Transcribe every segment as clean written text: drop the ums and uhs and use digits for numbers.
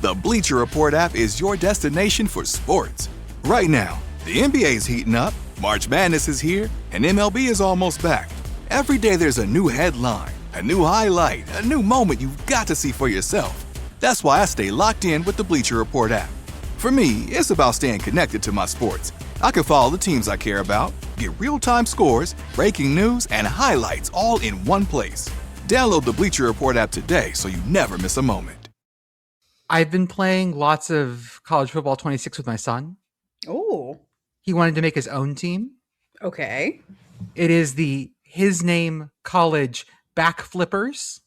The Bleacher Report app is your destination for sports. Right now, the NBA's heating up, March Madness is here, and MLB is almost back. Every day there's a new headline, a new highlight, a new moment you've got to see for yourself. That's why I stay locked in with the Bleacher Report app. For me, it's about staying connected to my sports. I can follow the teams I care about, get real-time scores, breaking news, and highlights all in one place. Download the Bleacher Report app today so you never miss a moment. I've been playing lots of college football 26 with my son. Oh. He wanted to make his own team. Okay. It is the His Name College Backflippers.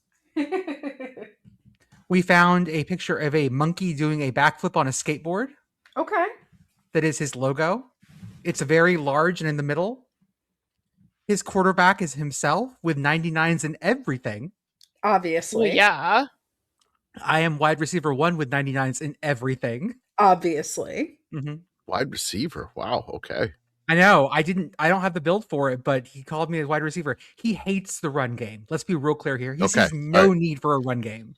We found a picture of a monkey doing a backflip on a skateboard. Okay. That is his logo. It's very large and in the middle. His quarterback is himself with 99s and everything. Obviously. Well, yeah. I am wide receiver 1 with 99s in everything. Obviously. Mm-hmm. Wide receiver. Wow. Okay. I know. I don't have the build for it, but he called me a wide receiver. He hates the run game. Let's be real clear here. He sees no need for a run game.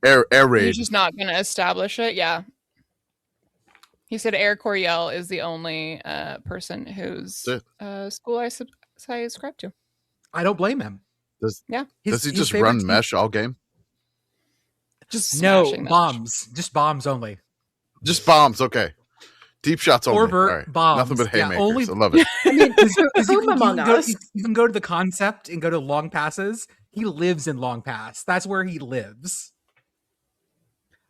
Air raid. He's just not going to establish it. Yeah. He said Eric Coryell is the only person whose school I subscribe to. I don't blame him. Does he just run mesh all game? Just no bombs. Just bombs only. Just bombs. Okay. Deep shots only. Right. Bombs. Nothing but haymakers. Yeah, only... I love it. I mean, you can go to the concept and go to long passes. He lives in long pass. That's where he lives.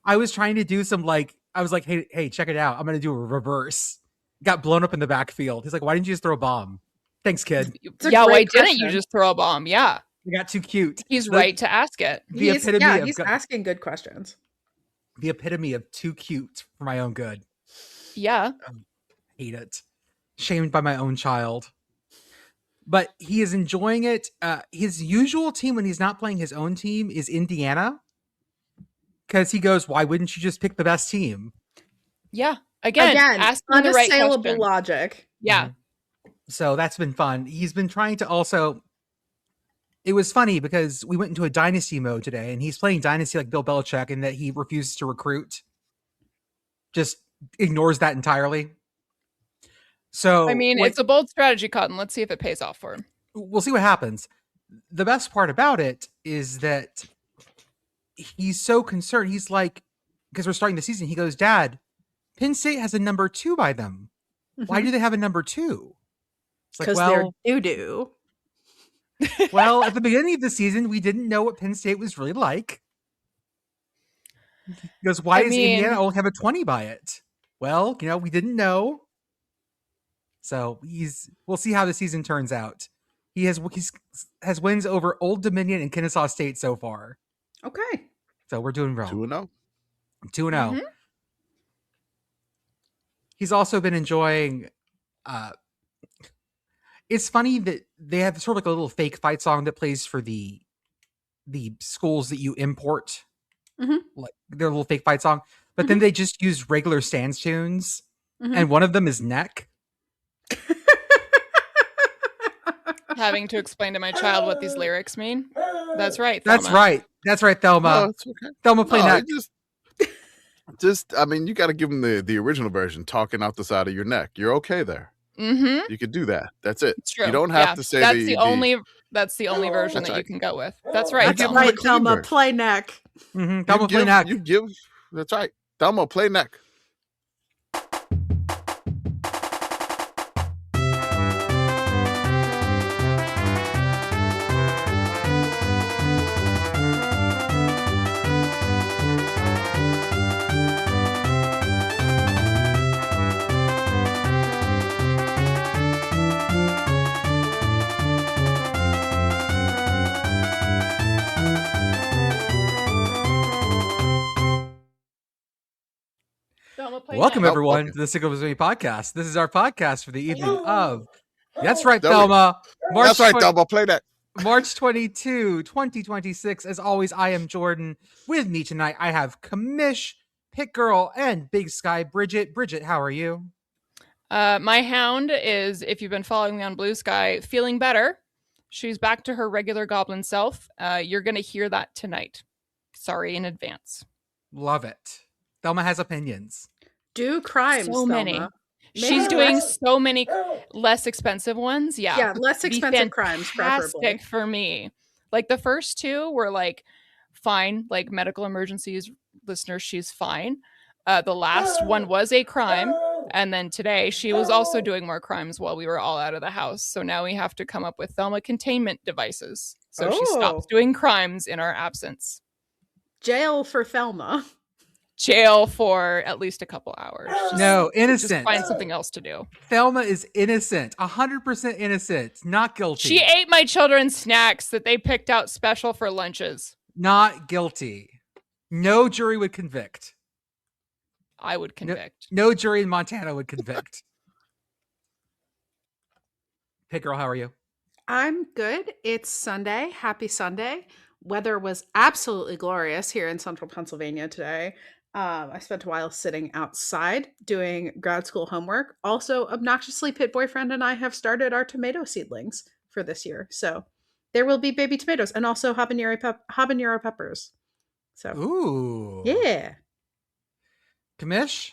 I was trying to do some I was like, hey, check it out. I'm going to do a reverse. Got blown up in the backfield. He's like, why didn't you just throw a bomb? Thanks, kid. Yeah, why didn't you just throw a bomb? Yeah. You got too cute. He's right to ask it. He's asking good questions. The epitome of too cute for my own good. Yeah. I hate it. Shamed by my own child. But he is enjoying it. His usual team when he's not playing his own team is Indiana. Because he goes, why wouldn't you just pick the best team? Yeah. Again asking the right question. Logic. Yeah. Mm-hmm. So that's been fun. He's been trying to also... It was funny because we went into a dynasty mode today, and he's playing dynasty like Bill Belichick in that he refuses to recruit. Just ignores that entirely. So I mean, it's a bold strategy, Cotton. Let's see if it pays off for him. We'll see what happens. The best part about it is that he's so concerned. He's like, because we're starting the season, he goes, Dad, Penn State has a number 2 by them. Mm-hmm. Why do they have a number 2? Because they're doo-doo. Well, at the beginning of the season, we didn't know what Penn State was really like. He goes, why does Indiana only have a 20 by it? Well, we didn't know. So we'll see how the season turns out. He has wins over Old Dominion and Kennesaw State so far. Okay. So we're doing well. 2-0. 2-0. Mm-hmm. He's also been enjoying... It's funny that they have sort of like a little fake fight song that plays for the schools that you import. Mm-hmm. Like their little fake fight song. But then they just use regular Sans tunes. Mm-hmm. And one of them is Neck. Having to explain to my child what these lyrics mean. That's right, Thelma. That's right, Thelma. No, it's okay. Thelma, play Neck. I mean, you got to give them the original version, talking out the side of your neck. You're okay there. Mm-hmm. You could do that. That's it. It's true. You don't have to say that's the only version that you can go with. That's right. That's right, Thelma, play Neck. Mm-hmm. Thelma, play Neck. That's right. Thelma, play Neck. Welcome, everyone, to the Sickle with Me podcast. This is our podcast for the evening of... That's right, Thelma. Thelma. Play that. March 22, 2026. As always, I am Jordan. With me tonight, I have Commish, Pit Girl, and Big Sky Bridget. Bridget, how are you? My hound is, if you've been following me on Blue Sky, feeling better. She's back to her regular goblin self. You're going to hear that tonight. Sorry in advance. Love it. Thelma has opinions. Do crimes, so many. Thelma. She's doing so many less expensive ones. Yeah, less expensive crimes, preferably. For me. Like the first two were like fine, like medical emergencies. Listeners, she's fine. The last one was a crime. And then today she was also doing more crimes while we were all out of the house. So now we have to come up with Thelma containment devices. So she stops doing crimes in our absence. Jail for Thelma. Jail for at least a couple hours. No, innocent. Just find something else to do. Thelma is innocent. 100% innocent. Not guilty. She ate my children's snacks that they picked out special for lunches. Not guilty. No jury would convict. I would convict. No jury in Montana would convict. Hey girl, how are you? I'm good. It's Sunday. Happy Sunday. Weather was absolutely glorious here in central Pennsylvania today. I spent a while sitting outside doing grad school homework. Also, obnoxiously, Pit Boyfriend and I have started our tomato seedlings for this year. So there will be baby tomatoes and also habanero peppers. So, ooh. Yeah. Kamish?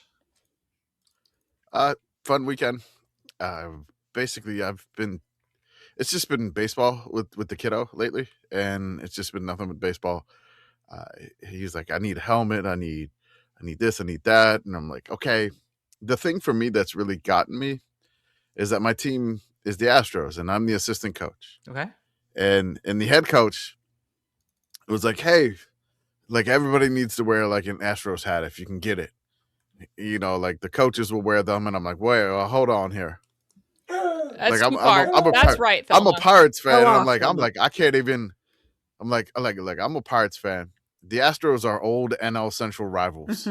Fun weekend. Basically, it's just been baseball with the kiddo lately, and it's just been nothing but baseball. He's like, I need a helmet. I need this, I need that. And I'm like, okay. The thing for me that's really gotten me is that my team is the Astros and I'm the assistant coach. Okay. And the head coach was like, hey, like everybody needs to wear like an Astros hat if you can get it. You know, like the coaches will wear them. And I'm like, wait, well, hold on here. That's like too far. That's right, Thelma. I'm a Pirates fan. And I'm like, I can't even. I'm like, I'm a Pirates fan. The Astros are old NL Central rivals.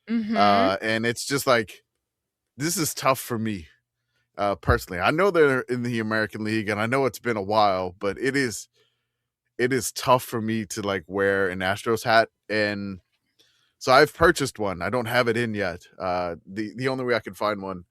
Mm-hmm. And it's just like, this is tough for me personally. I know they're in the American League and I know it's been a while, but it is tough for me to like wear an Astros hat. And so I've purchased one. I don't have it in yet. The only way I can find one,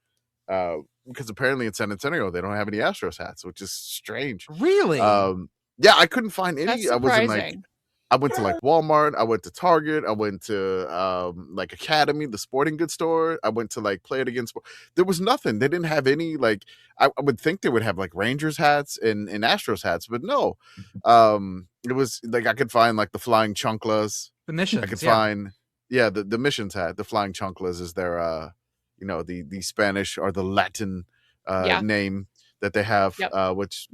because apparently in San Antonio, they don't have any Astros hats, which is strange. Really? Yeah, I couldn't find any. That's surprising. I went to like Walmart, I went to Target, I went to like Academy, the sporting goods store. I went to like Play It Again Sport. There was nothing. They didn't have any like I would think they would have like Rangers hats and Astros hats, but no. It was like I could find like the flying chunklas. The missions. I could find the missions hat. The flying chunklas is their the Spanish or the Latin name that they have, which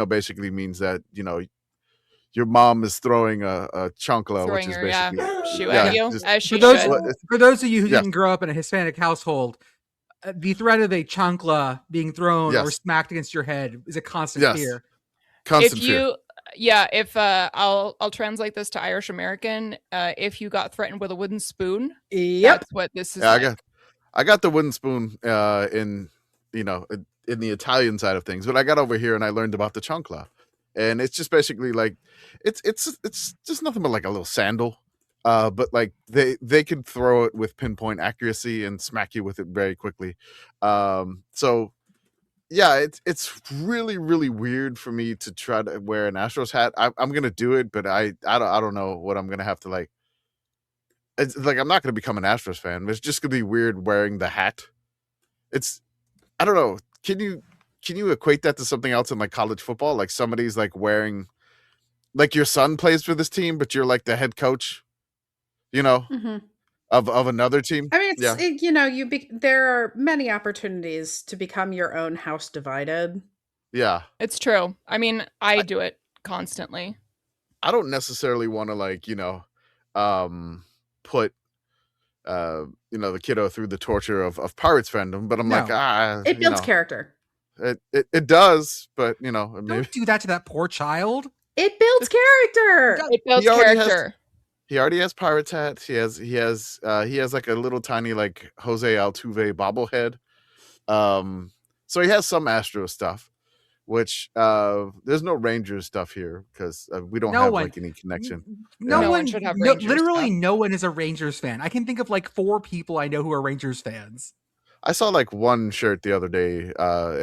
basically means that your mom is throwing a chunkla, which is basically shoe at you. As she for those of you who didn't grow up in a Hispanic household, the threat of a chancla being thrown or smacked against your head is a constant fear. Constant fear. I'll translate this to Irish American. If you got threatened with a wooden spoon, that's what this is. Yeah, I got the wooden spoon in the Italian side of things, but I got over here and I learned about the chancla. And it's just basically like it's just nothing but like a little sandal, but like they can throw it with pinpoint accuracy and smack you with it very quickly. So yeah, it's really really weird for me to try to wear an Astros hat. I'm gonna do it, but I don't know what I'm gonna have to like. It's like I'm not gonna become an Astros fan, but it's just gonna be weird wearing the hat. I don't know. Can you equate that to something else in like college football? Like somebody's like wearing, like your son plays for this team, but you're like the head coach, of another team. I mean, there are many opportunities to become your own house divided. Yeah, it's true. I mean, I do it constantly. I don't necessarily want to like, put, the kiddo through the torture of Pirates fandom, but I'm it builds character. It does, but don't do that to that poor child. It builds character. It builds character. He already has Pirates hat. He has like a little tiny like Jose Altuve bobblehead. So he has some Astro stuff, which there's no Rangers stuff here because we don't have like any connection. No one should have Rangers literally stuff. No one is a Rangers fan. I can think of like 4 people I know who are Rangers fans. I saw like one shirt the other day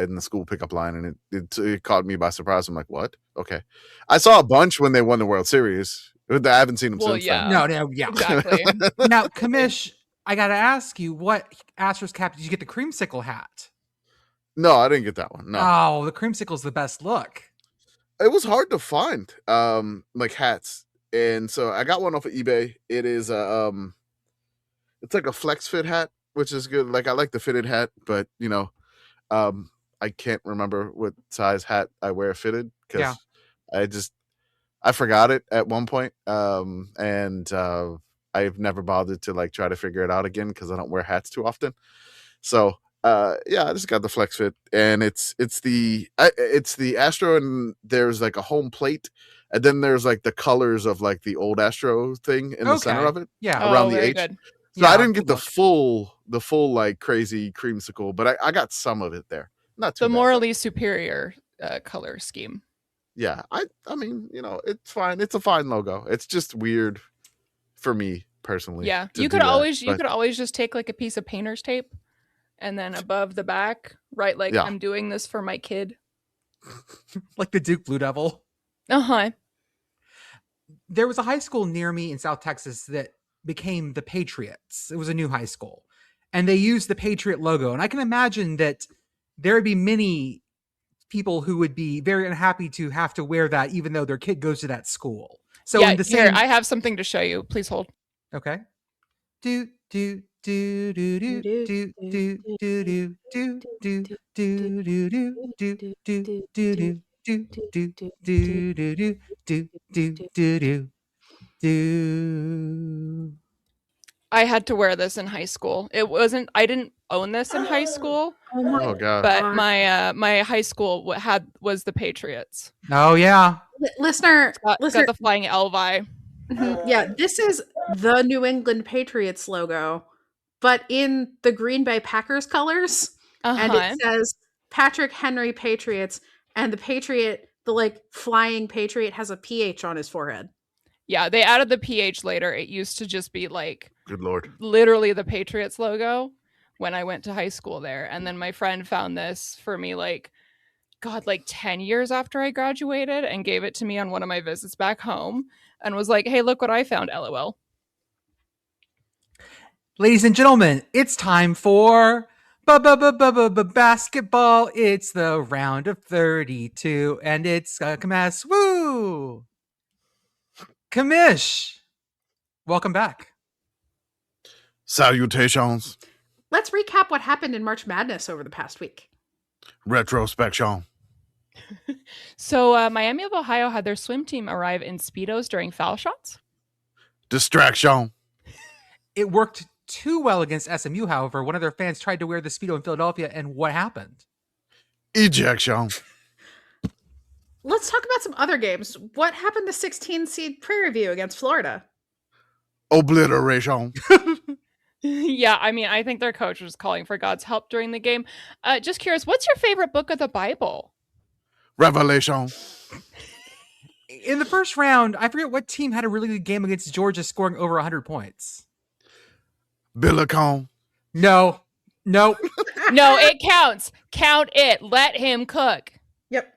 in the school pickup line, and it caught me by surprise. I'm like, what? Okay. I saw a bunch when they won the World Series. I haven't seen them since then. No, yeah. Exactly. Now, Kamish, I gotta ask you, what Astros cap did you get? The creamsicle hat? No, I didn't get that one. No. Oh, the creamsicle's the best look. It was hard to find like hats. And so I got one off of eBay. It is it's like a flex fit hat, which is good. Like I like the fitted hat, but I can't remember what size hat I wear fitted because I forgot it at one point. And I've never bothered to like try to figure it out again because I don't wear hats too often. So I just got the flex fit, and it's the Astro, and there's like a home plate, and then there's like the colors of like the old Astro thing in the center of it, around the H. Good. So I didn't get the full like crazy creamsicle, but I got some of it there. Not too the bad, morally superior color scheme. Yeah, I mean, it's fine. It's a fine logo. It's just weird for me personally. Yeah, you could always just take like a piece of painter's tape, and then above the back, write like I'm doing this for my kid, like the Duke Blue Devil. There was a high school near me in South Texas that became the Patriots. It was a new high school, and they used the Patriot logo. And I can imagine that there would be many people who would be very unhappy to have to wear that, even though their kid goes to that school. So here, I have something to show you. Please hold. Okay. Do do do do do do do do do do do do do do do do do. I had to wear this in high school. I didn't own this in high school. Oh god. But my high school was the Patriots. Oh yeah. Listener, got the flying Elvi. Yeah, this is the New England Patriots logo, but in the Green Bay Packers colors. And it says Patrick Henry Patriots, and the like flying Patriot has a PH on his forehead. Yeah, they added the PH later. It used to just be like, good Lord, literally the Patriots logo when I went to high school there. And then my friend found this for me like 10 years after I graduated and gave it to me on one of my visits back home and was like, hey, look what I found, LOL. Ladies and gentlemen, it's time for basketball. It's the round of 32, and it's Kamish. Woo! Kamish, welcome back. Salutations. Let's recap what happened in March Madness over the past week. Retrospection. So Miami of Ohio had their swim team arrive in Speedos during foul shots. Distraction. It worked too well against SMU, however. One of their fans tried to wear the Speedo in Philadelphia, and what happened? Ejection. Let's talk about some other games. What happened to 16 seed Prairie View against Florida? Obliteration. Yeah, I mean, I think their coach was calling for God's help during the game. Just curious, what's your favorite book of the Bible? Revelation. In the first round, I forget what team had a really good game against Georgia, scoring over 100 points. Billicon. No. No, it counts. Count it. Let him cook. Yep.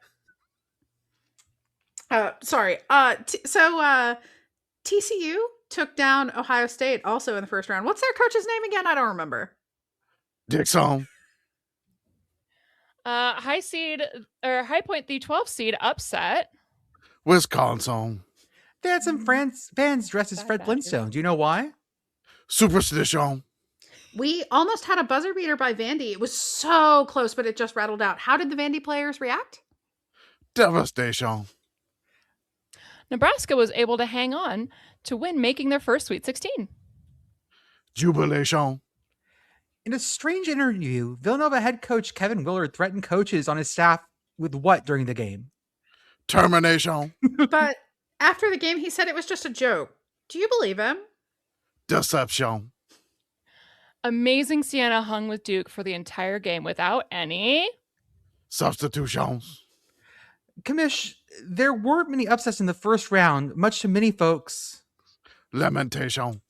Sorry. So TCU took down Ohio State also in the first round. What's their coach's name again? I don't remember. Dixon. High Point, the 12th seed, upset Wisconsin. They had some fans dressed as Fred Flintstone. Do you know why? Superstition. We almost had a buzzer beater by Vandy. It was so close, but it just rattled out. How did the Vandy players react? Devastation. Nebraska was able to hang on to win, making their first Sweet 16. Jubilation. In a strange interview, Villanova head coach Kevin Willard threatened coaches on his staff with what during the game? Termination. But after the game, he said it was just a joke. Do you believe him? Deception. Amazing Sienna hung with Duke for the entire game without any substitutions. Kamish, there weren't many upsets in the first round, much to many folks. Lamentation.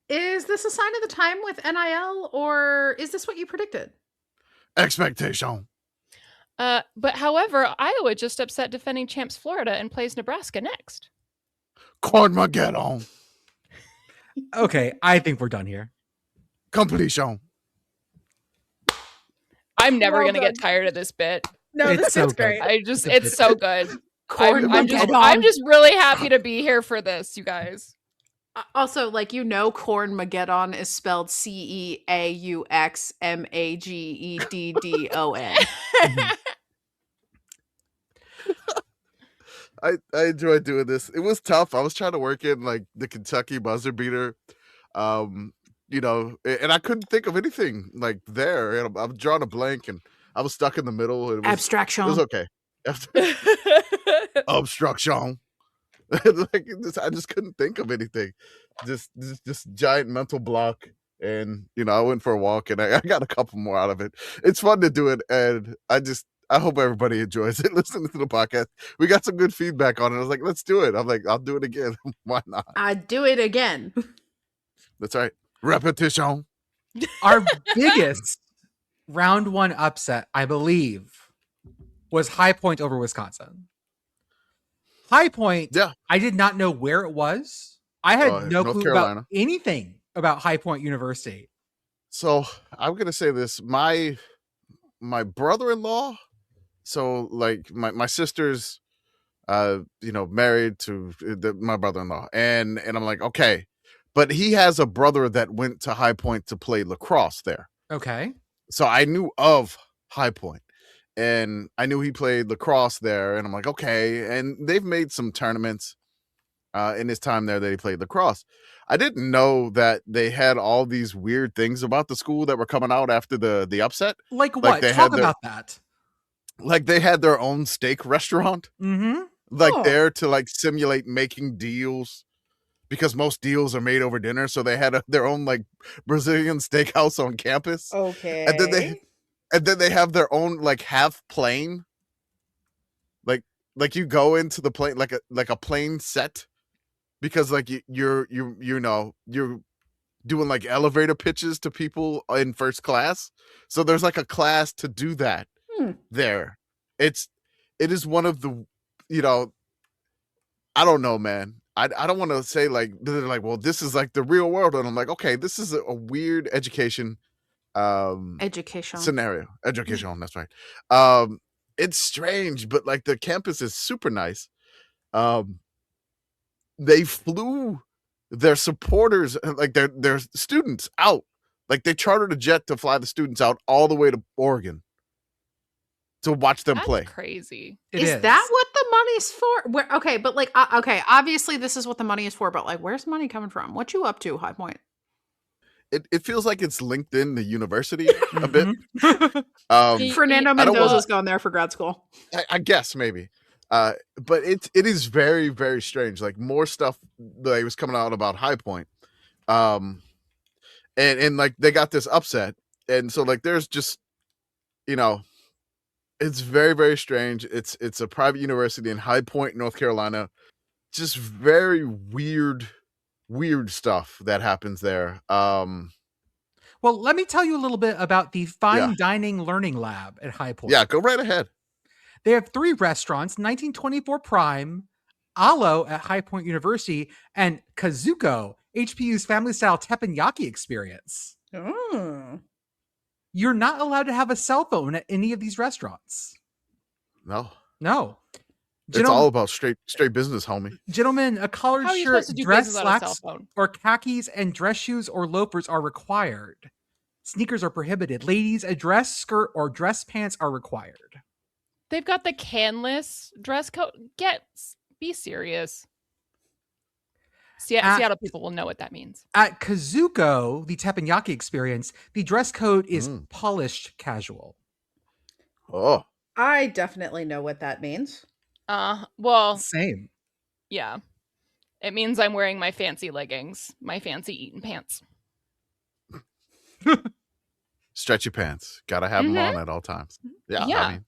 Is this a sign of the time with NIL, or is this what you predicted? Expectation. But however, Iowa just upset defending champs Florida and plays Nebraska next. Cornmageddon. Okay, I think we're done here. Completion. I'm never Well gonna get done. tired of this bit. No, It's this so is good. great. It's so good. Corn I'm Mageddon. just really happy to be here for this, you guys. Also, like, Corn Mageddon is spelled CEAUXMAGEDDON. I enjoyed doing this. It was tough. I was trying to work in like the Kentucky buzzer beater, and I couldn't think of anything like there. And I'm drawing a blank, and I was stuck in the middle. It was Abstraction. It was okay. Obstruction. I just couldn't think of anything. Just giant mental block. And I went for a walk, and I got a couple more out of it. It's fun to do it, and I hope everybody enjoys it. Listening to the podcast, we got some good feedback on it. I was like, let's do it. I'm like, I'll do it again. Why not? I'd do it again. That's right. Repetition. Our biggest round one upset, I believe, was High Point over Wisconsin. High Point, Yeah. I did not know where it was. I had no North clue Carolina. about anything about High Point University. So I'm gonna say this. My brother-in-law, so like my sister's married to my brother-in-law, and I'm like, okay, but he has a brother that went to High Point to play lacrosse there. Okay. So I knew of High Point, and I knew he played lacrosse there, and I'm like, okay, and they've made some tournaments in his time there that he played lacrosse. I didn't know that they had all these weird things about the school that were coming out after the upset. Like what? Talk about that. Like they had their own steak restaurant, there to like simulate making deals, because most deals are made over dinner. So they had their own like Brazilian steakhouse on campus. Okay. And then they have their own like half plane. Like you go into the plane like a plane set, because like you're doing like elevator pitches to people in first class. So there's like a class to do that there. It is one of the, I don't know, man. I don't want to say like, they're like, well, this is like the real world. And I'm like, okay, this is a weird education scenario. Education, that's right. It's strange, but like the campus is super nice. They flew their supporters, like their students out. Like they chartered a jet to fly the students out all the way to Oregon to watch them play. Crazy. Is that what the money's for? Okay, but like, okay, obviously this is what the money is for, but like, where's money coming from? What you up to, High Point? It feels like it's linked in the university a bit. Fernando Mendoza's going there for grad school. I guess maybe. But it is very, very strange. Like more stuff that was coming out about High Point. And like they got this upset. And so like there's just, it's very, very strange. It's a private university in High Point, North Carolina. Just very weird stuff that happens there. Well, let me tell you a little bit about the Fine Dining Learning Lab at High Point. Yeah, go right ahead. They have 3 restaurants: 1924 Prime, Alo at High Point University, and Kazuko, HPU's family-style teppanyaki experience. You're not allowed to have a cell phone at any of these restaurants. No. It's all about straight business, homie. Gentlemen, a collared shirt, dress slacks, or khakis and dress shoes or loafers are required. Sneakers are prohibited. Ladies, a dress skirt or dress pants are required. They've got the canless dress code. Be serious. Seattle people will know what that means. At Kazuko, the teppanyaki experience, the dress code is polished casual. Oh. I definitely know what that means. Well, same. Yeah. It means I'm wearing my fancy leggings, my fancy eating pants. Stretchy pants. Gotta have them on at all times. Yeah. I mean,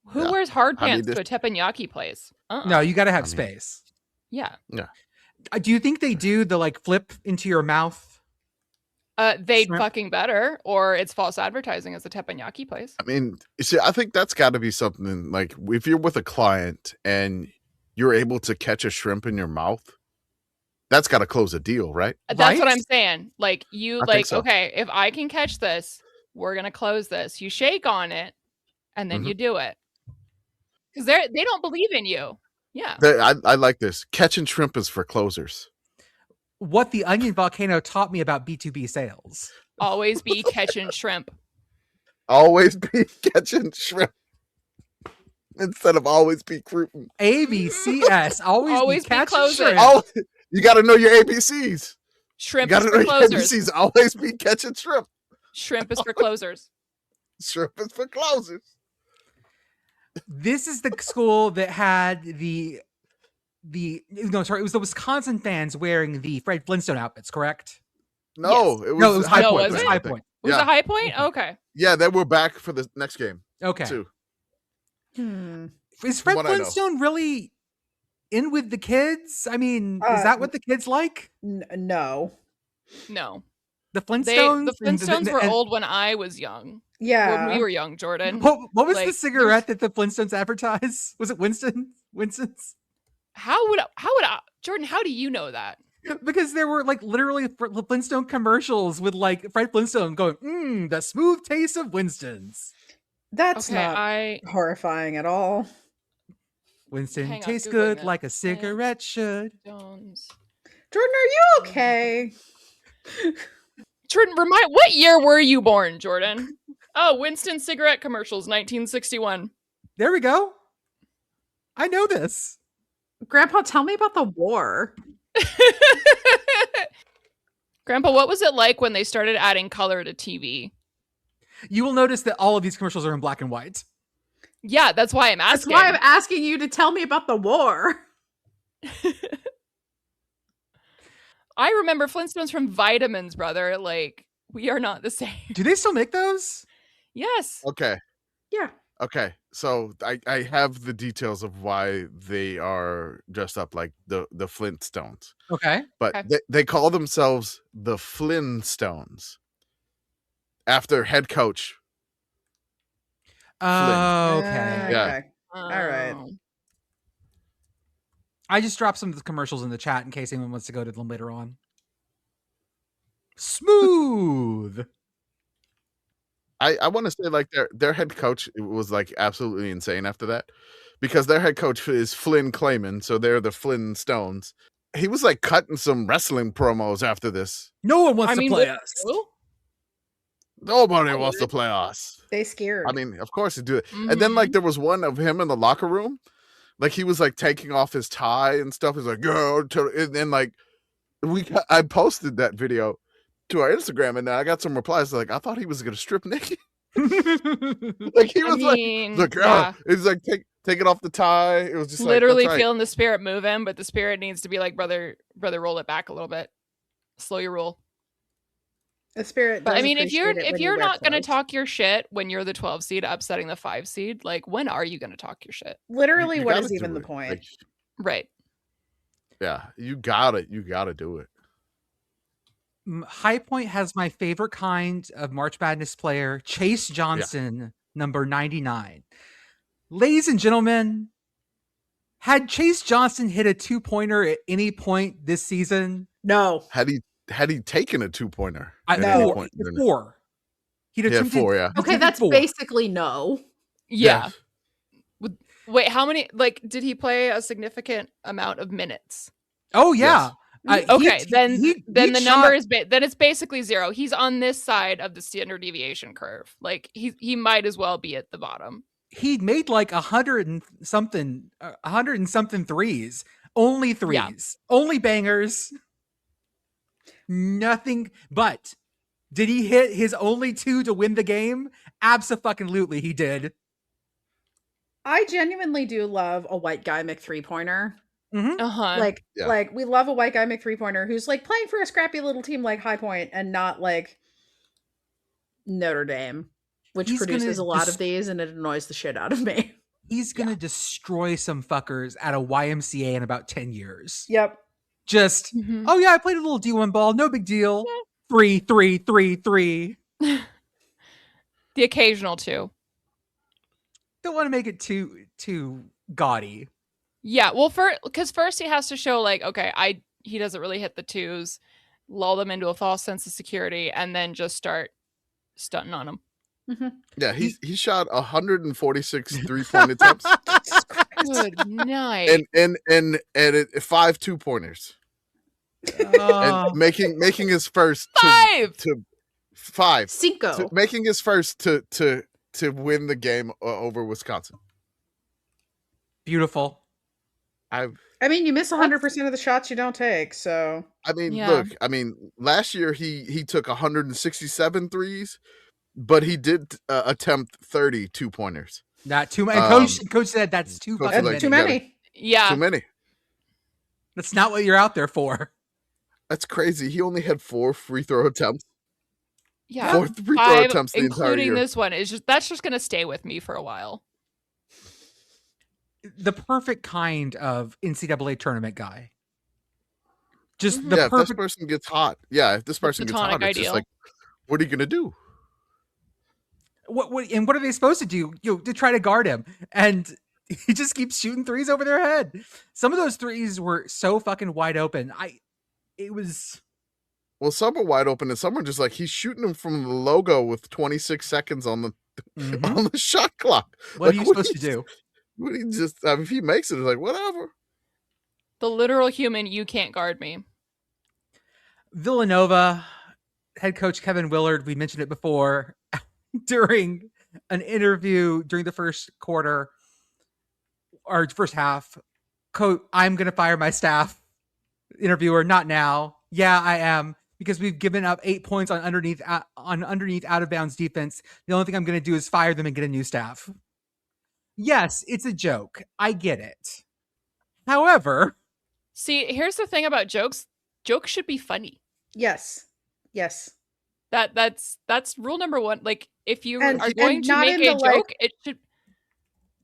who wears hard pants to a teppanyaki place? No, you gotta have space. Yeah. Yeah. Do you think they do the like flip into your mouth? They'd fucking better, or it's false advertising as a teppanyaki place. I mean, you see, I think that's got to be something like if you're with a client and you're able to catch a shrimp in your mouth, That's got to close a deal, right? That's what I'm saying. Like you, I think so. okay, if I can catch this, we're gonna close this. You shake on it, and then you do it because they don't believe in you. Yeah, I like this. Catching shrimp is for closers. What the Onion Volcano taught me about B2B sales. Always be catching shrimp. Always be catching shrimp instead of always be recruiting. ABCS. Always be catching closers. shrimp. You got to know your ABCs. Shrimp You is got to for know your closers. ABCs. Always be catching shrimp. Shrimp is for closers. Shrimp is for closers. This is the school that had it was the Wisconsin fans wearing the Fred Flintstone outfits, correct? No, Yes. it was, No, it was High No, Point. was It was it? High Point. Was it High Point? Okay. Yeah, they were back for the next game. Okay. Too. Is Fred What I know. Flintstone really in with the kids? I mean, is that what the kids like? No. No. The Flintstones? The Flintstones were old when I was young. Yeah. When we were young, Jordan. What was the Like, cigarette that the Flintstones advertised? Was it Winston's? How would I, Jordan, how do you know that? Because there were like literally Flintstone commercials with like Fred Flintstone going, the smooth taste of Winston's. That's Okay, not horrifying at all. Winston Hang on, tastes Googling good it. like a cigarette should. Jones. Jordan, are you okay? Jordan, what year were you born, Jordan? Oh, Winston cigarette commercials, 1961. There we go. I know this. Grandpa, tell me about the war. Grandpa, what was it like when they started adding color to TV? You will notice that all of these commercials are in black and white. Yeah, that's why I'm That's asking. why I'm asking you to tell me about the war. I remember Flintstones from Vitamins, brother. Like, we are not the same. Do they still make those? Yes. Okay. Yeah. Okay. So I have the details of why they are dressed up like the Flintstones. Okay. But Okay. they call themselves the Flintstones after head coach. Oh, okay. Yeah. All right. Oh. I just dropped some of the commercials in the chat in case anyone wants to go to them later on. Smooth. I want to say like their head coach was like absolutely insane after that, because their head coach is Flynn Clayman, so they're the Flintstones. He was like cutting some wrestling promos after this. No one wants to play would us. you? Nobody wants to play us. They scared. I mean, of course they do it. And then like there was one of him in the locker room, like he was like taking off his tie and stuff. He's like, "Yo," and then like I posted that video to our Instagram, and I got some replies like, "I thought he was gonna strip naked." Like he was like, it's like take it off the tie. It was just literally like, right. feeling the spirit moving, but the spirit needs to be like, brother, roll it back a little bit, slow your roll. The spirit. But does I mean, if appreciate it you're when you wear not gonna clothes. talk your shit when you're the 12 seed upsetting the 5 seed, like when are you gonna talk your shit? Literally, You what gotta is even do the it. point? Like, Right. yeah, you gotta do it. High Point has my favorite kind of March Madness player, Chase Johnson, number 99. Ladies and gentlemen, had Chase Johnson hit a 2-pointer at any point this season? No. Had he taken a 2-pointer? No. Four. He'd Yeah, 4, yeah. Okay, that's basically no. Yeah. Wait, how many? Like, did he play a significant amount of minutes? Oh yeah. Okay, then the number is is then it's basically 0. He's on this side of the standard deviation curve. Like he might as well be at the bottom. He made like 100 and something threes. Only threes. Only bangers. Nothing. But did he hit his only 2 to win the game? Abso-fucking-lutely he did. I genuinely do love a white guy make 3-pointer. Uh-huh. Like we love a white guy make 3-pointer who's like playing for a scrappy little team like High Point and not like Notre Dame, which produces a lot of these, and it annoys the shit out of me. He's gonna destroy some fuckers at a YMCA in about 10 years. Yep. Just oh yeah, I played a little D1 ball, no big deal. 3, 3, 3, 3. The occasional 2. Don't want to make it too gaudy. Yeah, well, because first he has to show like, okay, he doesn't really hit the twos, lull them into a false sense of security, and then just start stunting on them. Mm-hmm. Yeah, he shot 146 3-point attempts. Good night. And 5 2-pointers. And making his first to 5. Cinco. Making his first to win the game over Wisconsin. Beautiful. I mean, you miss 100% of the shots you don't take, so. I mean, look, last year he took 167 threes, but he did attempt 30 2-pointers. Not too many. Coach said that's too fucking many. Too many. Yeah. Too many. That's not what you're out there for. That's crazy. He only had 4 free throw attempts. Yeah. 4 free throw attempts the entire year. Including this one. That's just going to stay with me for a while. The perfect kind of NCAA tournament guy. Just the perfect. If this person gets hot. Yeah, if this person gets hot, it's just like, what are you going to do? What are they supposed to do? To try to guard him, and he just keeps shooting threes over their head. Some of those threes were so fucking wide open. Well, some are wide open, and some are just like he's shooting them from the logo with 26 seconds on the on the shot clock. What are you supposed to do? What he just? If he makes it, it's like whatever. The literal human, you can't guard me. Villanova head coach Kevin Willard. We mentioned it before. During an interview during the first quarter or first half, I'm going to fire my staff. Interviewer, not now. Yeah, I am, because we've given up 8 points on underneath out of bounds defense. The only thing I'm going to do is fire them and get a new staff. Yes, it's a joke. I get it. However, see, here's the thing about jokes. Jokes should be funny. Yes. That's rule number 1. Like, if you are going to make a joke, it should.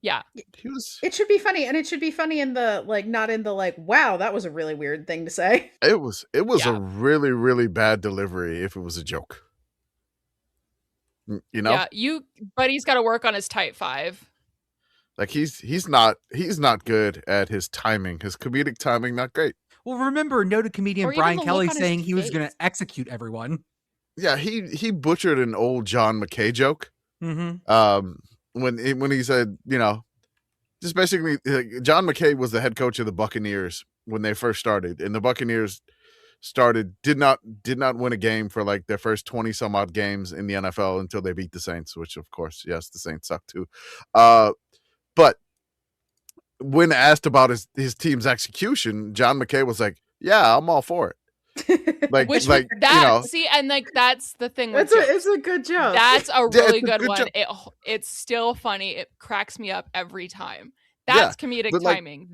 Yeah, it should be funny, and it should be funny in the not in the wow, that was a really weird thing to say. It was a really, really bad delivery if it was a joke. You know? Yeah, but he's got to work on his tight 5. Like he's not good at his timing. His comedic timing, not great. Well, remember noted comedian Brian Kelly saying he was going to execute everyone. Yeah, he butchered an old John McKay joke. Mm-hmm. When he said, just basically, John McKay was the head coach of the Buccaneers when they first started, and the Buccaneers did not win a game for like their first 20 some odd games in the NFL until they beat the Saints, which of course, yes, the Saints suck too. But when asked about his team's execution, John McKay was like, "Yeah, I'm all for it." See, and that's the thing. It's a good joke. That's a really good one. It's still funny. It cracks me up every time. That's comedic timing.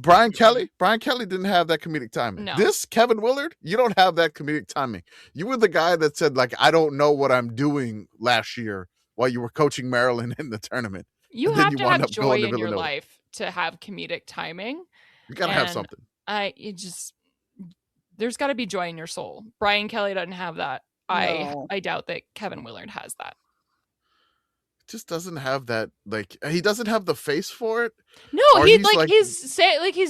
Brian Kelly didn't have that comedic timing. No. This Kevin Willard, you don't have that comedic timing. You were the guy that said I don't know what I'm doing last year while you were coaching Maryland in the tournament. You have to have joy in your life to have comedic timing. You gotta have something. There's got to be joy in your soul. Brian Kelly doesn't have that. No. I doubt that Kevin Willard has that. Just doesn't have that. He doesn't have the face for it. No, he's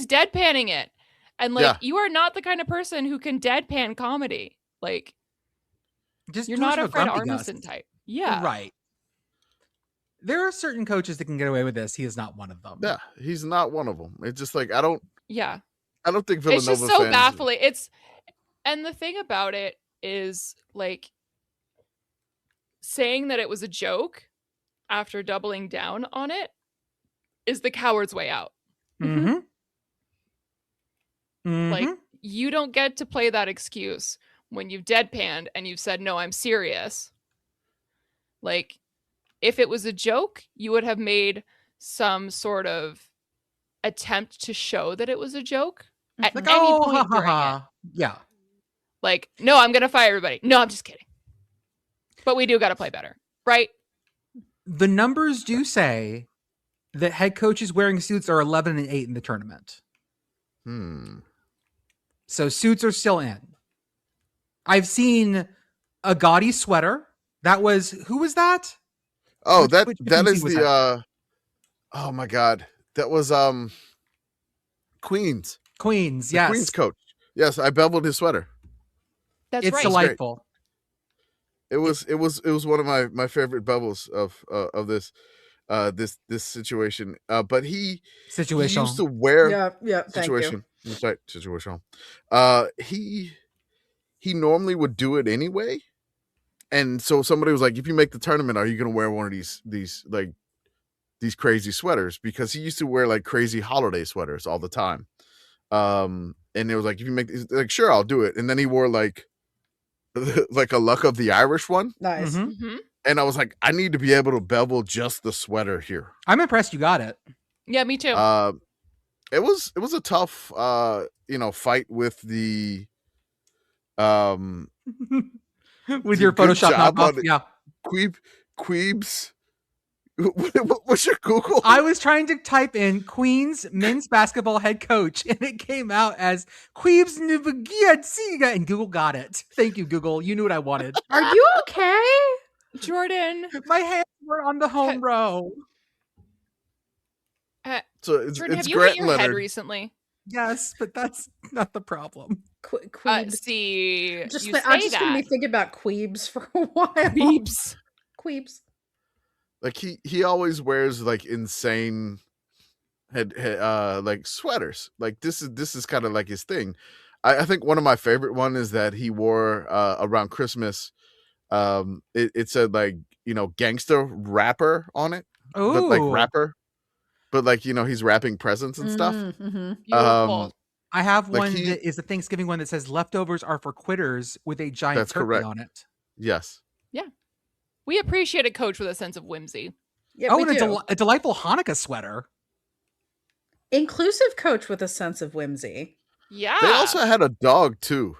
deadpanning it, and you are not the kind of person who can deadpan comedy. You're not a Fred Armisen type. Yeah, right. There are certain coaches that can get away with this. He is not one of them. Yeah, he's not one of them. It's just I don't. Yeah. I don't think Villanova it's just so baffling. And the thing about it is saying that it was a joke after doubling down on it is the coward's way out. Mm-hmm. Mm-hmm. You don't get to play that excuse when you've deadpanned and you've said, "No, I'm serious." If it was a joke, you would have made some sort of attempt to show that it was a joke at any point during it. Yeah. No, I'm going to fire everybody. No, I'm just kidding. But we do got to play better, right? The numbers do say that head coaches wearing suits are 11-8 in the tournament. So suits are still in. I've seen a gaudy sweater. Who was that? Oh, that is the oh my God. That was Queens. Yes. Queens coach. Yes, I beveled his sweater. That's It's right. delightful. It was one of my favorite bevels of this situation. But he used to wear Yeah. Thank you. situation. That's right, situation. He normally would do it anyway. And so somebody was like, if you make the tournament, are you going to wear one of these crazy sweaters? Because he used to wear like crazy holiday sweaters all the time. And it was like, if you make like, sure, I'll do it. And then he wore like a Luck of the Irish one. Nice. Mm-hmm. And I was like, I need to be able to bevel just the sweater here. I'm impressed you got it. Yeah, me too. It was a tough fight with the With your good Photoshop job knockoff. on it. Yeah. Queebs. What's your Google? I was trying to type in Queens men's basketball head coach, and it came out as Queebs Nubagiatsiga, and Google got it. Thank you, Google. You knew what I wanted. Are you okay? Jordan. My hands were on the home row. So it's Jordan, have you Grant hit your Leonard. head recently? Yes, but that's not the problem. Queebs. See, Just you I'm say just gonna be that. thinking about queebs for a while. Queebs. Queebs. Like he always wears like insane head like sweaters. Like this is kind of like his thing. I think one of my favorite one is that he wore around Christmas. It said like gangster rapper on it, but like Ooh. rapper, but like he's wrapping presents and stuff. Mm-hmm. Beautiful. I have Like one that is a Thanksgiving one that says leftovers are for quitters with a giant That's turkey correct. on it. Yes. We appreciate a coach with a sense of whimsy. Yeah, Oh, we and do. a delightful Hanukkah sweater. Inclusive coach with a sense of whimsy. Yeah. They also had a dog too.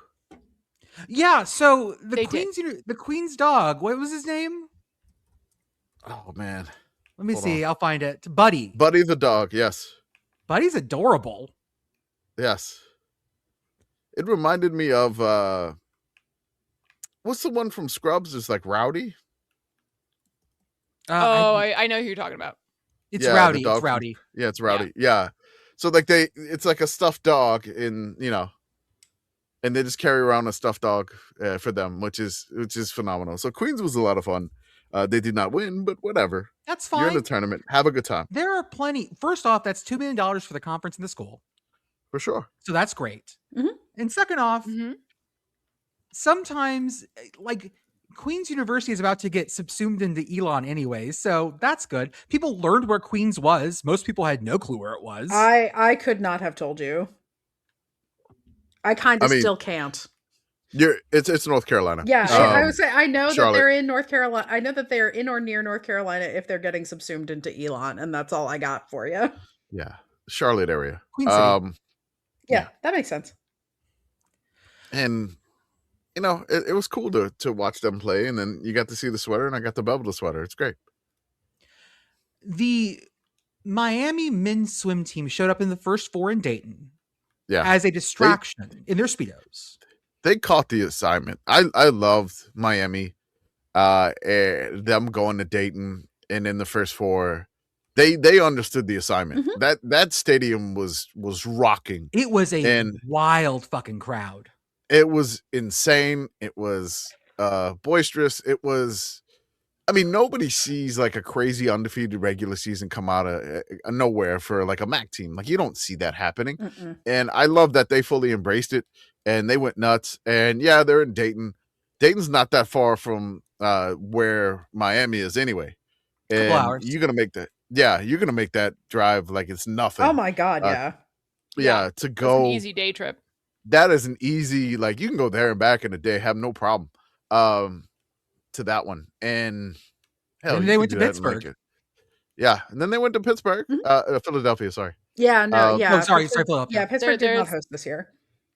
Yeah, so They the Queen's dog, what was his name? Oh man. Let me Hold see. I'll find it. Buddy. Buddy the dog, yes. Buddy's adorable. Yes. It reminded me of what's the one from Scrubs? It's like Rowdy. I know who you're talking about. It's Yeah, the Rowdy. dog It's from- Rowdy. Yeah, it's Rowdy. Yeah. So like it's like a stuffed dog and they just carry around a stuffed dog for them, which is phenomenal. So Queens was a lot of fun. They did not win, but whatever. That's You're in fine. the tournament. Have a good time. There are plenty. First off, that's $2 million for the conference and the school. For sure. So that's great. Mhm. And second off, Mm-hmm. sometimes like Queen's University is about to get subsumed into Elon anyway, so that's good. People learned where Queens was. Most people had no clue where it was. I could not have told you. I kind of I mean, still can't. It's North Carolina. Yeah, I would say I know Charlotte. that they're in North Carolina. I know that they're in or near North Carolina if they're getting subsumed into Elon, and that's all I got for you. Yeah. Charlotte area. Queen City. Yeah, that makes sense. And it was cool to watch them play, and then you got to see the sweater, and I got to bevel the sweater. It's great. The Miami men's swim team showed up in the first four in Dayton Yeah. as a distraction in their Speedos. They caught the assignment. I loved Miami. Them going to Dayton and in the first four, they understood the assignment. Mhm. That stadium was rocking. It was a And- wild fucking crowd. It was insane. It was boisterous. It was. I mean, nobody sees like a crazy undefeated regular season come out of nowhere for like a MAC team. Like you don't see that happening. Mm-mm. And I love that they fully embraced it and they went nuts. And yeah, they're in Dayton. Dayton's not that far from where Miami is anyway. And Couple hours. you're gonna make that drive like it's nothing. Oh my god, yeah. Yeah, to It's go an easy day trip. that is an easy, like you can go there and back in a day, have no problem. To that one. And hell, And you they could went to do that in, like, Pittsburgh. yeah, and then they went to Pittsburgh, Philadelphia. Sorry, Yeah, no, Oh, yeah. sorry, Pittsburgh- Philadelphia. Yeah, Pittsburgh did not There's- host this year.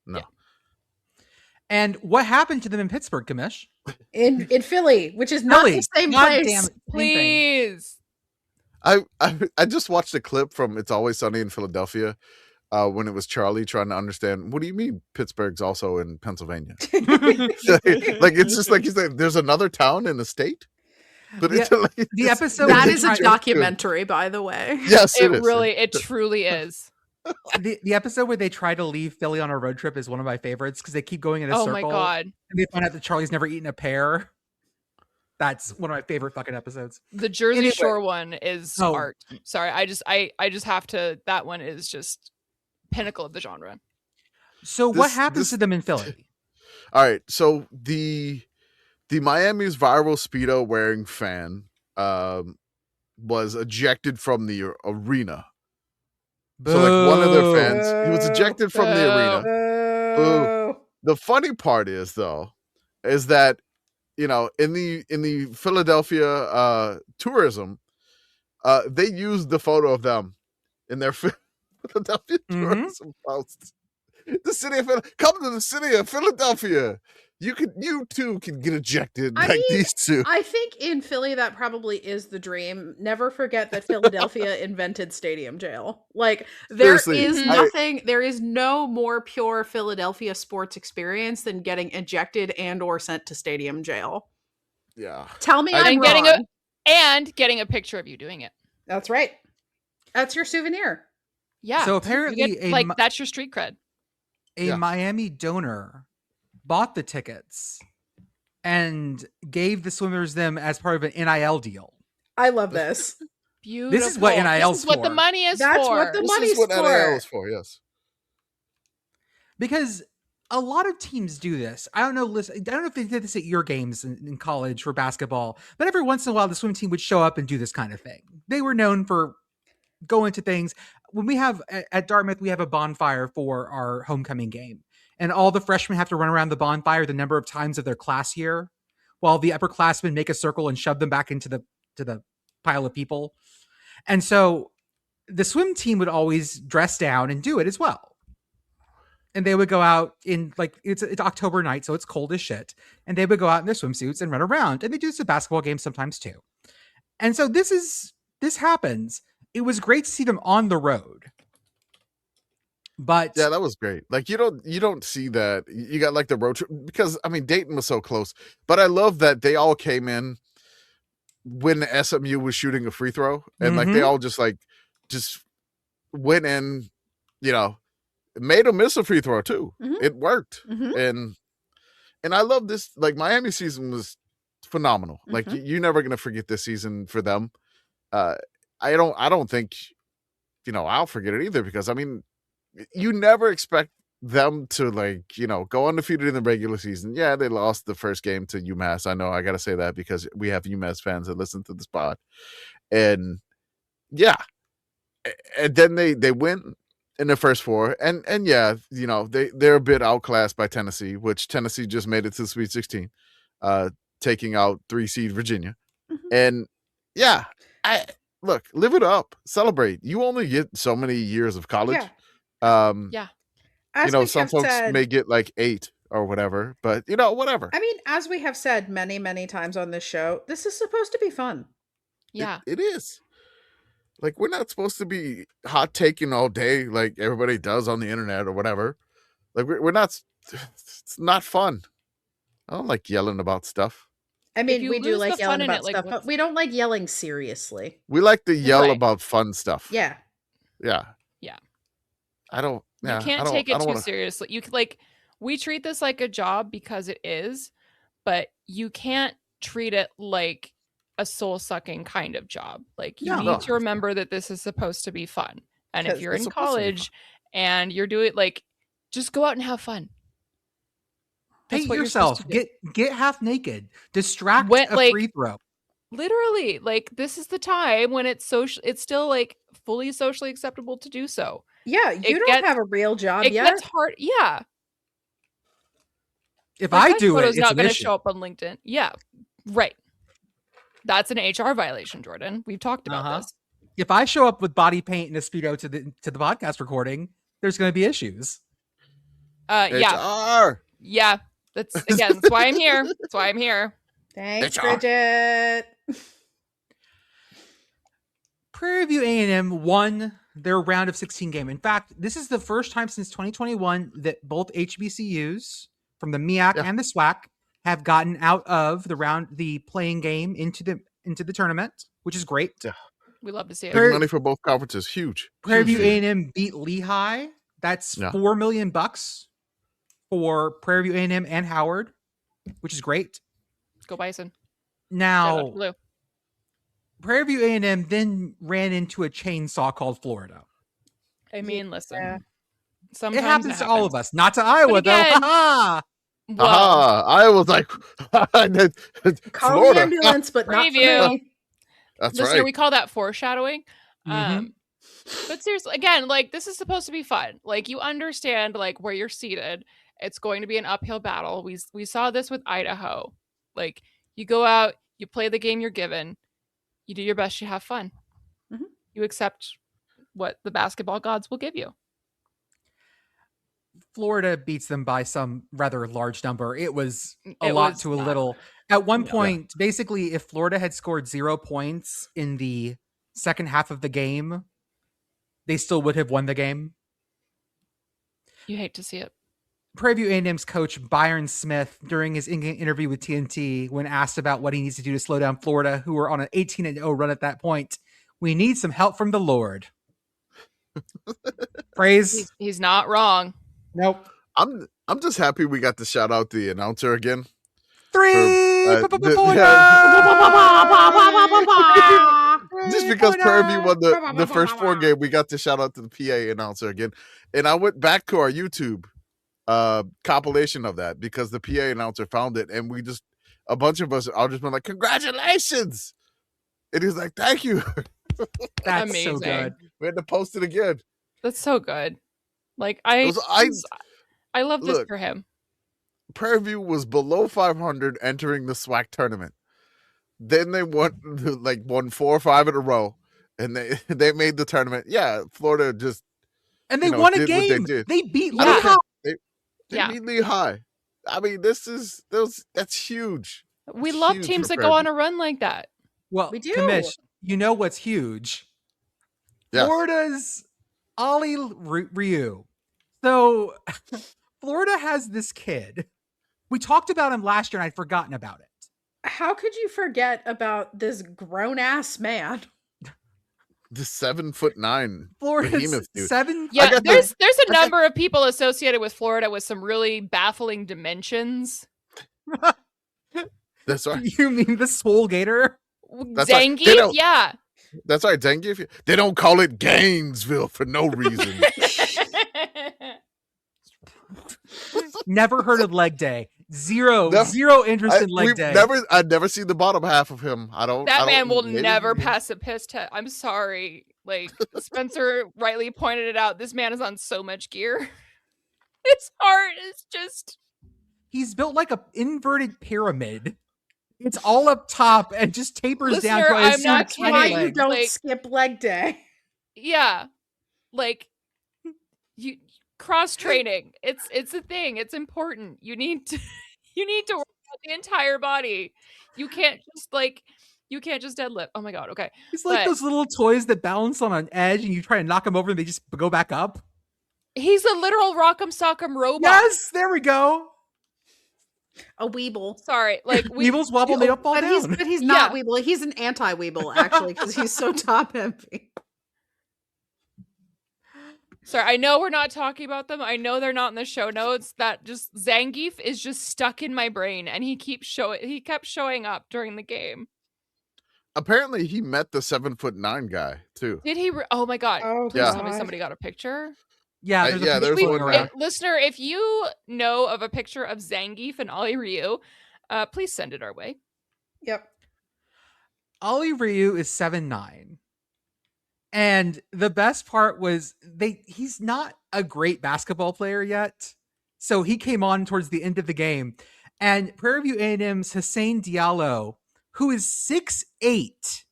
no, And what happened to them in Pittsburgh, Kamish? In Philly, which is not Philly. the same God place. damn it. Same thing. Please. I just watched a clip from It's Always Sunny in Philadelphia when it was Charlie trying to understand. What do you mean Pittsburgh's also in Pennsylvania? Like it's just like he's like, there's another town in the state, but it's Yeah, like, the episode That was is a trying- documentary, by the way. Yes, It is. really, it truly is. The episode where they try to leave Philly on a road trip is one of my favorites because they keep going in a Oh circle. my God. And they find out that Charlie's never eaten a pear. That's one of my favorite fucking episodes. The Jersey Shore one is art. Sorry, I just have to. That one is just pinnacle of the genre. So what happens to them in Philly? All right, so the Miami's viral Speedo wearing fan was ejected from the arena. Boo. So like one of their fans, he was ejected from the arena. Boo. The funny part is that in the Philadelphia tourism, they used the photo of them in their Philadelphia tourism posts. The city of Philadelphia, come to the city of Philadelphia. You too can get ejected these two. I think in Philly that probably is the dream. Never forget that Philadelphia invented stadium jail. Like there is no more pure Philadelphia sports experience than getting ejected and or sent to stadium jail. Yeah. Tell me I'm wrong. Getting a picture of you doing it. That's right. That's your souvenir. Yeah. So apparently that's your street cred. Miami donor bought the tickets and gave the swimmers them as part of an NIL deal. I love this. Beautiful. This is what NIL is for. This is what the money is That's for. what the money's This is what for. NIL is for, yes. Because a lot of teams do this. I don't know if they did this at your games in college for basketball, but every once in a while the swim team would show up and do this kind of thing. They were known for going to things. When we have at Dartmouth, we have a bonfire for our homecoming game. And all the freshmen have to run around the bonfire the number of times of their class year, while the upperclassmen make a circle and shove them back into the pile of people. And so the swim team would always dress down and do it as well. And they would go out in it's October night, so it's cold as shit. And they would go out in their swimsuits and run around. And they do this at basketball games sometimes too. And so this happens. It was great to see them on the road. But yeah, that was great. Like you don't see that. You got like the road trip because Dayton was so close. But I love that they all came in when SMU was shooting a free throw, and like they all just went in, made them miss a free throw too. It worked, and I love this. Like Miami season was phenomenal. Like you're never gonna forget this season for them. I don't think I'll forget it either because you never expect them to go undefeated in the regular season. Yeah, they lost the first game to UMass. I know I got to say that because we have UMass fans that listen to this pod. And yeah, and then they win in the first four. And yeah, they're a bit outclassed by Tennessee, which Tennessee just made it to the Sweet 16, taking out 3-seed Virginia. And yeah, look, live it up, celebrate. You only get so many years of college. Yeah. Some folks may get like 8 or whatever, but whatever. As we have said many, many times on this show, this is supposed to be fun. Yeah, it is. Like we're not supposed to be hot taking all day like everybody does on the internet or whatever. Like we're not. It's not fun. I don't like yelling about stuff. We do like yelling about stuff, but we don't like yelling seriously. We like to yell about fun stuff. Yeah. Yeah. Yeah. You can't take it too seriously. You we treat this like a job because it is, but you can't treat it like a soul-sucking kind of job. Like you need to remember that this is supposed to be fun. And if you're in college and you're doing just go out and have fun. Paint yourself. Get half naked. Distract a free throw. Literally, this is the time when it's still fully socially acceptable to do so. Yeah, you don't have a real job yet. It gets hard. Yeah. If I do it, it's not going to show up on LinkedIn. Yeah, right. That's an HR violation, Jordan. We've talked about this. If I show up with body paint and a Speedo to the podcast recording, there's going to be issues. Yeah. Yeah. That's why I'm here. That's why I'm here. Thanks, Bridget. Prairie View A&M won their round of 16 game. In fact, this is the first time since 2021 that both HBCUs from the MEAC and the SWAC have gotten out of the playing game into the tournament, which is great. We love to see it. Big money for both conferences. Huge. Prairie View Huge. A&M beat Lehigh. That's Yeah. $4 million for Prairie View A&M and Howard, which is great. Go Bison. Shout out Now, to Blue. Prairie View A&M then ran into a chainsaw called Florida. I mean, listen. Yeah. Sometimes It happens to all of us, not to Iowa But though. again- Ha Well, I was like, Call Florida. the ambulance, but not for Preview. me. That's listener, right. we call that foreshadowing. Mhm. But seriously, again, like this is supposed to be fun. Like you understand, like where you're seated. It's going to be an uphill battle. We saw this with Idaho. Like you go out, you play the game you're given, you do your best, you have fun. Mhm. You accept what the basketball gods will give you. Florida beats them by some rather large number. It was a It lot was to a not- little. At one No. point, basically, if Florida had scored 0 points in the second half of the game, they still would have won the game. You hate to see it. Prairie View A&M's coach Byron Smith, during his in-game interview with TNT, when asked about what he needs to do to slow down Florida, who were on an 18-0 run at that point, "We need some help from the Lord." Praise. He's not wrong. Nope. I'm just happy we got to shout out the announcer again. 3 Just because Prairie View won the first 4 game, we got to shout out to the PA announcer again. And I went back to our YouTube compilation of that because the PA announcer found it, and we just a bunch of us all just been like, "Congratulations!" And he's like, "Thank you." That's Amazing. so good. We had to post it again. That's so good. Like I love this Look. for him. Prairie View was below 500 entering the SWAC tournament. Then they won 4 or 5 in a row, and they made the tournament. Yeah, Florida just And they you know, won a did what they game. did. They beat I don't Lehigh. care. They Yeah. beat Lehigh. I mean, that's huge. We love Huge teams for that go Prairie on a run like that. Well, We do. Kamish, you know what's huge? Yes. Florida's Ollie Ryu. So Florida has this kid. We talked about him last year and I'd forgotten about it. How could you forget about this grown-ass man? The 7'9" Florida's behemoth dude. 7. Yeah, got there's a number of people associated with Florida with some really baffling dimensions. That's right. You mean the Swole Gator? That's right. Zangief, They don't- yeah. That's right. Zangief. They don't call it Gainesville for no reason. Never heard of Leg Day. Zero interest in Leg Day. I'd never seen the bottom half of him. I don't. That man will maybe- never pass a piss test. I'm sorry. Like Spencer rightly pointed it out, this man is on so much gear. His heart is just He's built like a inverted pyramid. It's all up top and just tapers down Listener, to I I'm assume not tiny Why kidding. you legs. don't Like- skip leg day? yeah. Like you cross training. It's a thing. It's important. You need to work out the entire body. You can't just deadlift. Oh my god, okay. It's like But- those little toys that balance on an edge and you try to knock them over and they just go back up. He's a literal rock'em sock'em robot. Yes, there we go. A weeble. Sorry, like Weebles wobble, they don't fall But down. he's not Yeah. weeble. He's an anti-weeble, actually, because he's so top heavy. Sorry, I know we're not talking about them. I know they're not in the show notes. That just Zangief is just stuck in my brain, and he kept showing up during the game. Apparently, he met the 7'9" guy too. Did he? Oh my god! Oh, Please Yeah. tell me somebody got a picture. Yeah, there's yeah, a there's picture one going there. around. Listener, if you know of a picture of Zangief and Ollie Ryu, please send it our way. Yep. Ollie Ryu is 7'9". And the best part was he's not a great basketball player yet. So he came on towards the end of the game. And Prairie View A&M's Hussein Diallo, who is 6'8",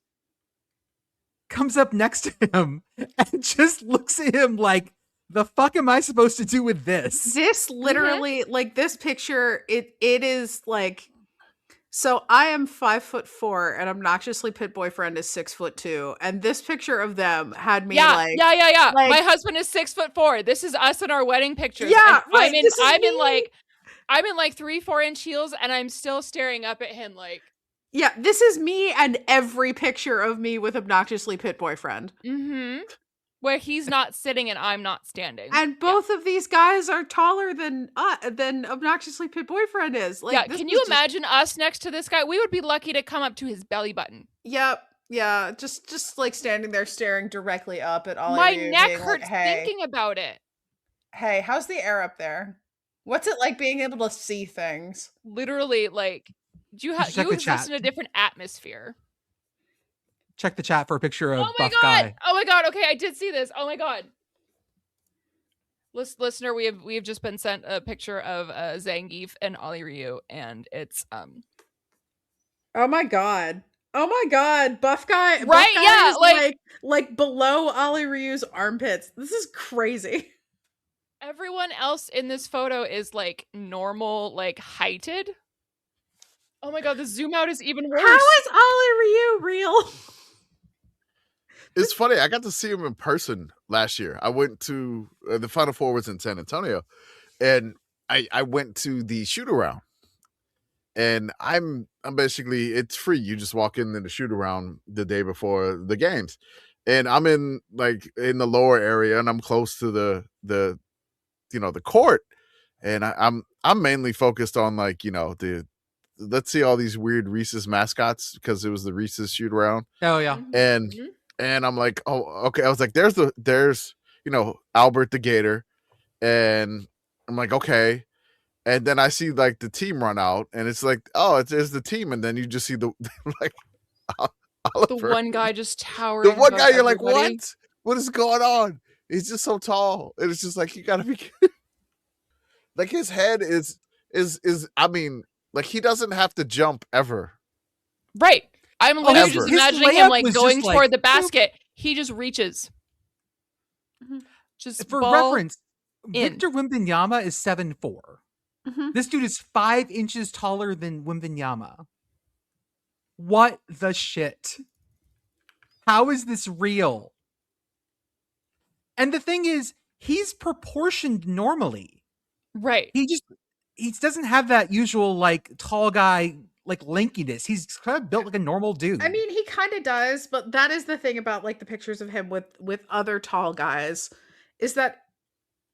comes up next to him and just looks at him like, the fuck am I supposed to do with this? This literally, like this picture, it is like. So I am 5'4", and obnoxiously pit boyfriend is 6'2", and this picture of them had me Yeah, like, yeah. like- My husband is 6'4". This is us in our wedding pictures. Yeah, and right, this is I'm me. in like 3-4 inch heels, and I'm still staring up at him like, Yeah, this is me and every picture of me with obnoxiously pit boyfriend. Mm-hmm. Where he's not sitting and I'm not standing. And both of these guys are taller than obnoxiously pit boyfriend is. Like, yeah, this can is you just- imagine us next to this guy? We would be lucky to come up to his belly button. Yep. Yeah, just like standing there staring directly up at Ollie My Ryu, neck being hurts like, hey, thinking about it. hey, how's the air up there? What's it like being able to see things? Literally, like, you check the exist chat. in a different atmosphere. Check the chat for a picture of Oh my buff god! guy. Oh my god! Okay, I did see this. Oh my god! Listener, we have just been sent a picture of Zangief and Ollie Ryu, and it's Oh my god. Oh my god, buff guy, Right, buff guy yeah, is like below Ollie Ryu's armpits. This is crazy. everyone else in this photo is like normal, like heighted. Oh my god, the zoom out is even worse. How is Ollie Ryu real? It's funny. I got to see him in person last year. I went to the Final Four was in San Antonio, and I went to the shoot around. And I'm basically, it's free. You just walk in the shoot around the day before the games, and I'm in the lower area, and I'm close to the court, and I'm mainly focused on let's see all these weird Reese's mascots because it was the Reese's shoot around. Oh yeah. And I'm like, oh, okay. I was like, there's Albert the Gator, and I'm like, okay. And then I see like the team run out, and it's like, oh, it's the team, and then you just see the like The one guy just towering. The one guy, you're everybody. like, what? What is going on? He's just so tall, and it's just like you gotta be kidding. Like his head is. I mean, like he doesn't have to jump ever. Right. I'm literally Ever. just His imagining layup him like was going just, toward like, the basket. He just reaches. Just For ball reference, in. Victor Wembanyama is 7'4". Mhm. This dude is 5 inches taller than Wembanyama. What the shit? How is this real? And the thing is, he's proportioned normally. Right. He doesn't have that usual like tall guy like lankiness. He's kind of built like a normal dude. I mean, he kind of does, but that is the thing about like the pictures of him with other tall guys is that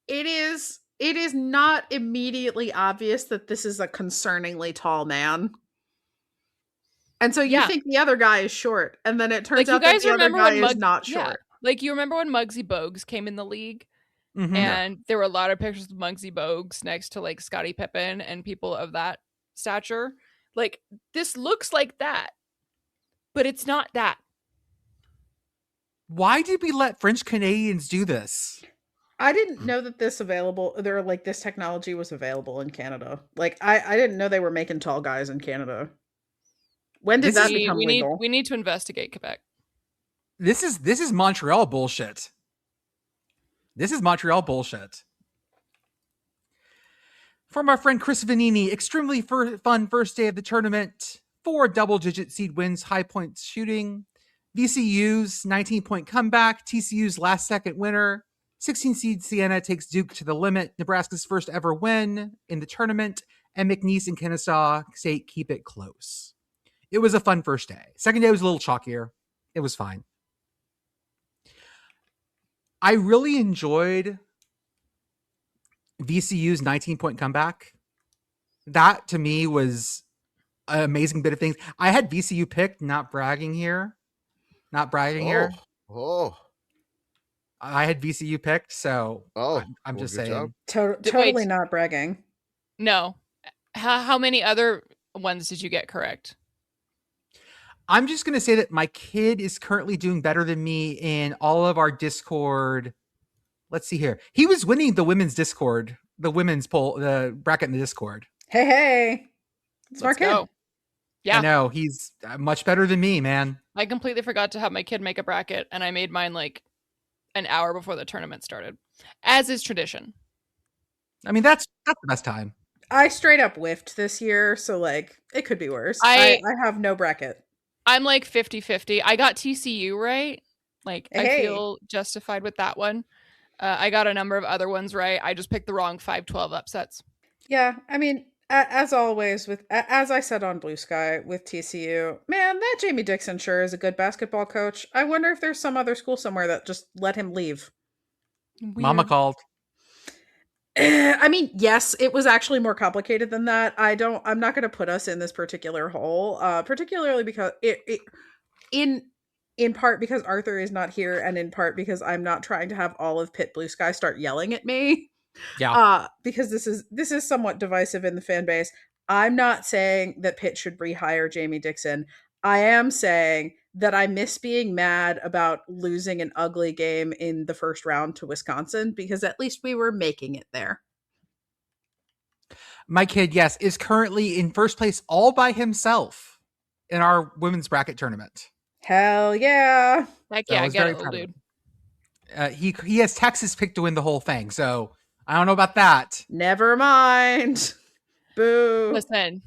it is not immediately obvious that this is a concerningly tall man. And so you think the other guy is short, and then it turns out that the other guy is not short. Yeah. Like you remember when Muggsy Bogues came in the league? Mhm. And there were a lot of pictures of Muggsy Bogues next to like Scottie Pippen and people of that stature. Like this looks like that, but it's not that. Why did we let French Canadians do this? I didn't know that this technology was available in Canada. Like I didn't know they were making tall guys in Canada. When did that become legal? We need to investigate Quebec. This is Montreal bullshit. This is Montreal bullshit. From our friend Chris Vanini, extremely fun first day of the tournament. 4 double-digit seed wins, high points shooting. VCU's 19-point comeback. TCU's last-second winner. 16 seed Siena takes Duke to the limit. Nebraska's first ever win in the tournament. And McNeese and Kennesaw State keep it close. It was a fun first day. Second day was a little chalkier. It was fine. I really enjoyed VCU's 19-point comeback. That to me was an amazing bit of things. I had VCU picked, not bragging here. Oh. I had VCU picked, so I'm just saying. Totally not bragging. No. How many other ones did you get correct? I'm just going to say that my kid is currently doing better than me in all of our Discord. Let's see here. He was winning the women's Discord, the women's poll, the bracket in the Discord. Hey. Smart kid. Go. Yeah. I know. He's much better than me, man. I completely forgot to have my kid make a bracket, and I made mine like an hour before the tournament started, as is tradition. I mean, that's the best time. I straight up whiffed this year, so like it could be worse. I have no bracket. I'm like 50-50. I got TCU right. Like I feel justified with that one. I got a number of other ones right. I just picked the wrong 5-12 upsets. Yeah, I mean, As always, as I said on Blue Sky with TCU, man, that Jamie Dixon sure is a good basketball coach. I wonder if there's some other school somewhere that just let him leave. Mama Weird. called. I mean, yes, it was actually more complicated than that. I'm not going to put us in this particular hole, particularly because in part because Arthur is not here, and in part because I'm not trying to have all of Pitt Blue Sky start yelling at me. Yeah. Because this is somewhat divisive in the fan base. I'm not saying that Pitt should rehire Jamie Dixon. I am saying that I miss being mad about losing an ugly game in the first round to Wisconsin, because at least we were making it there. My kid, yes, is currently in first place all by himself in our women's bracket tournament. Hell yeah. Heck yeah, get it, little dude. He has Texas picked to win the whole thing, so I don't know about that. Never mind. Boo. Listen.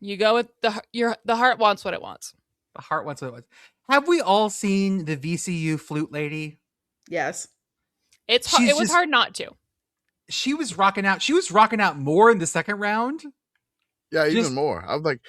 You go with the heart wants what it wants. The heart wants what it wants. Have we all seen the VCU flute lady? Yes. It was hard not to. She was rocking out. She was rocking out more in the second round. Yeah, even more. I'm like,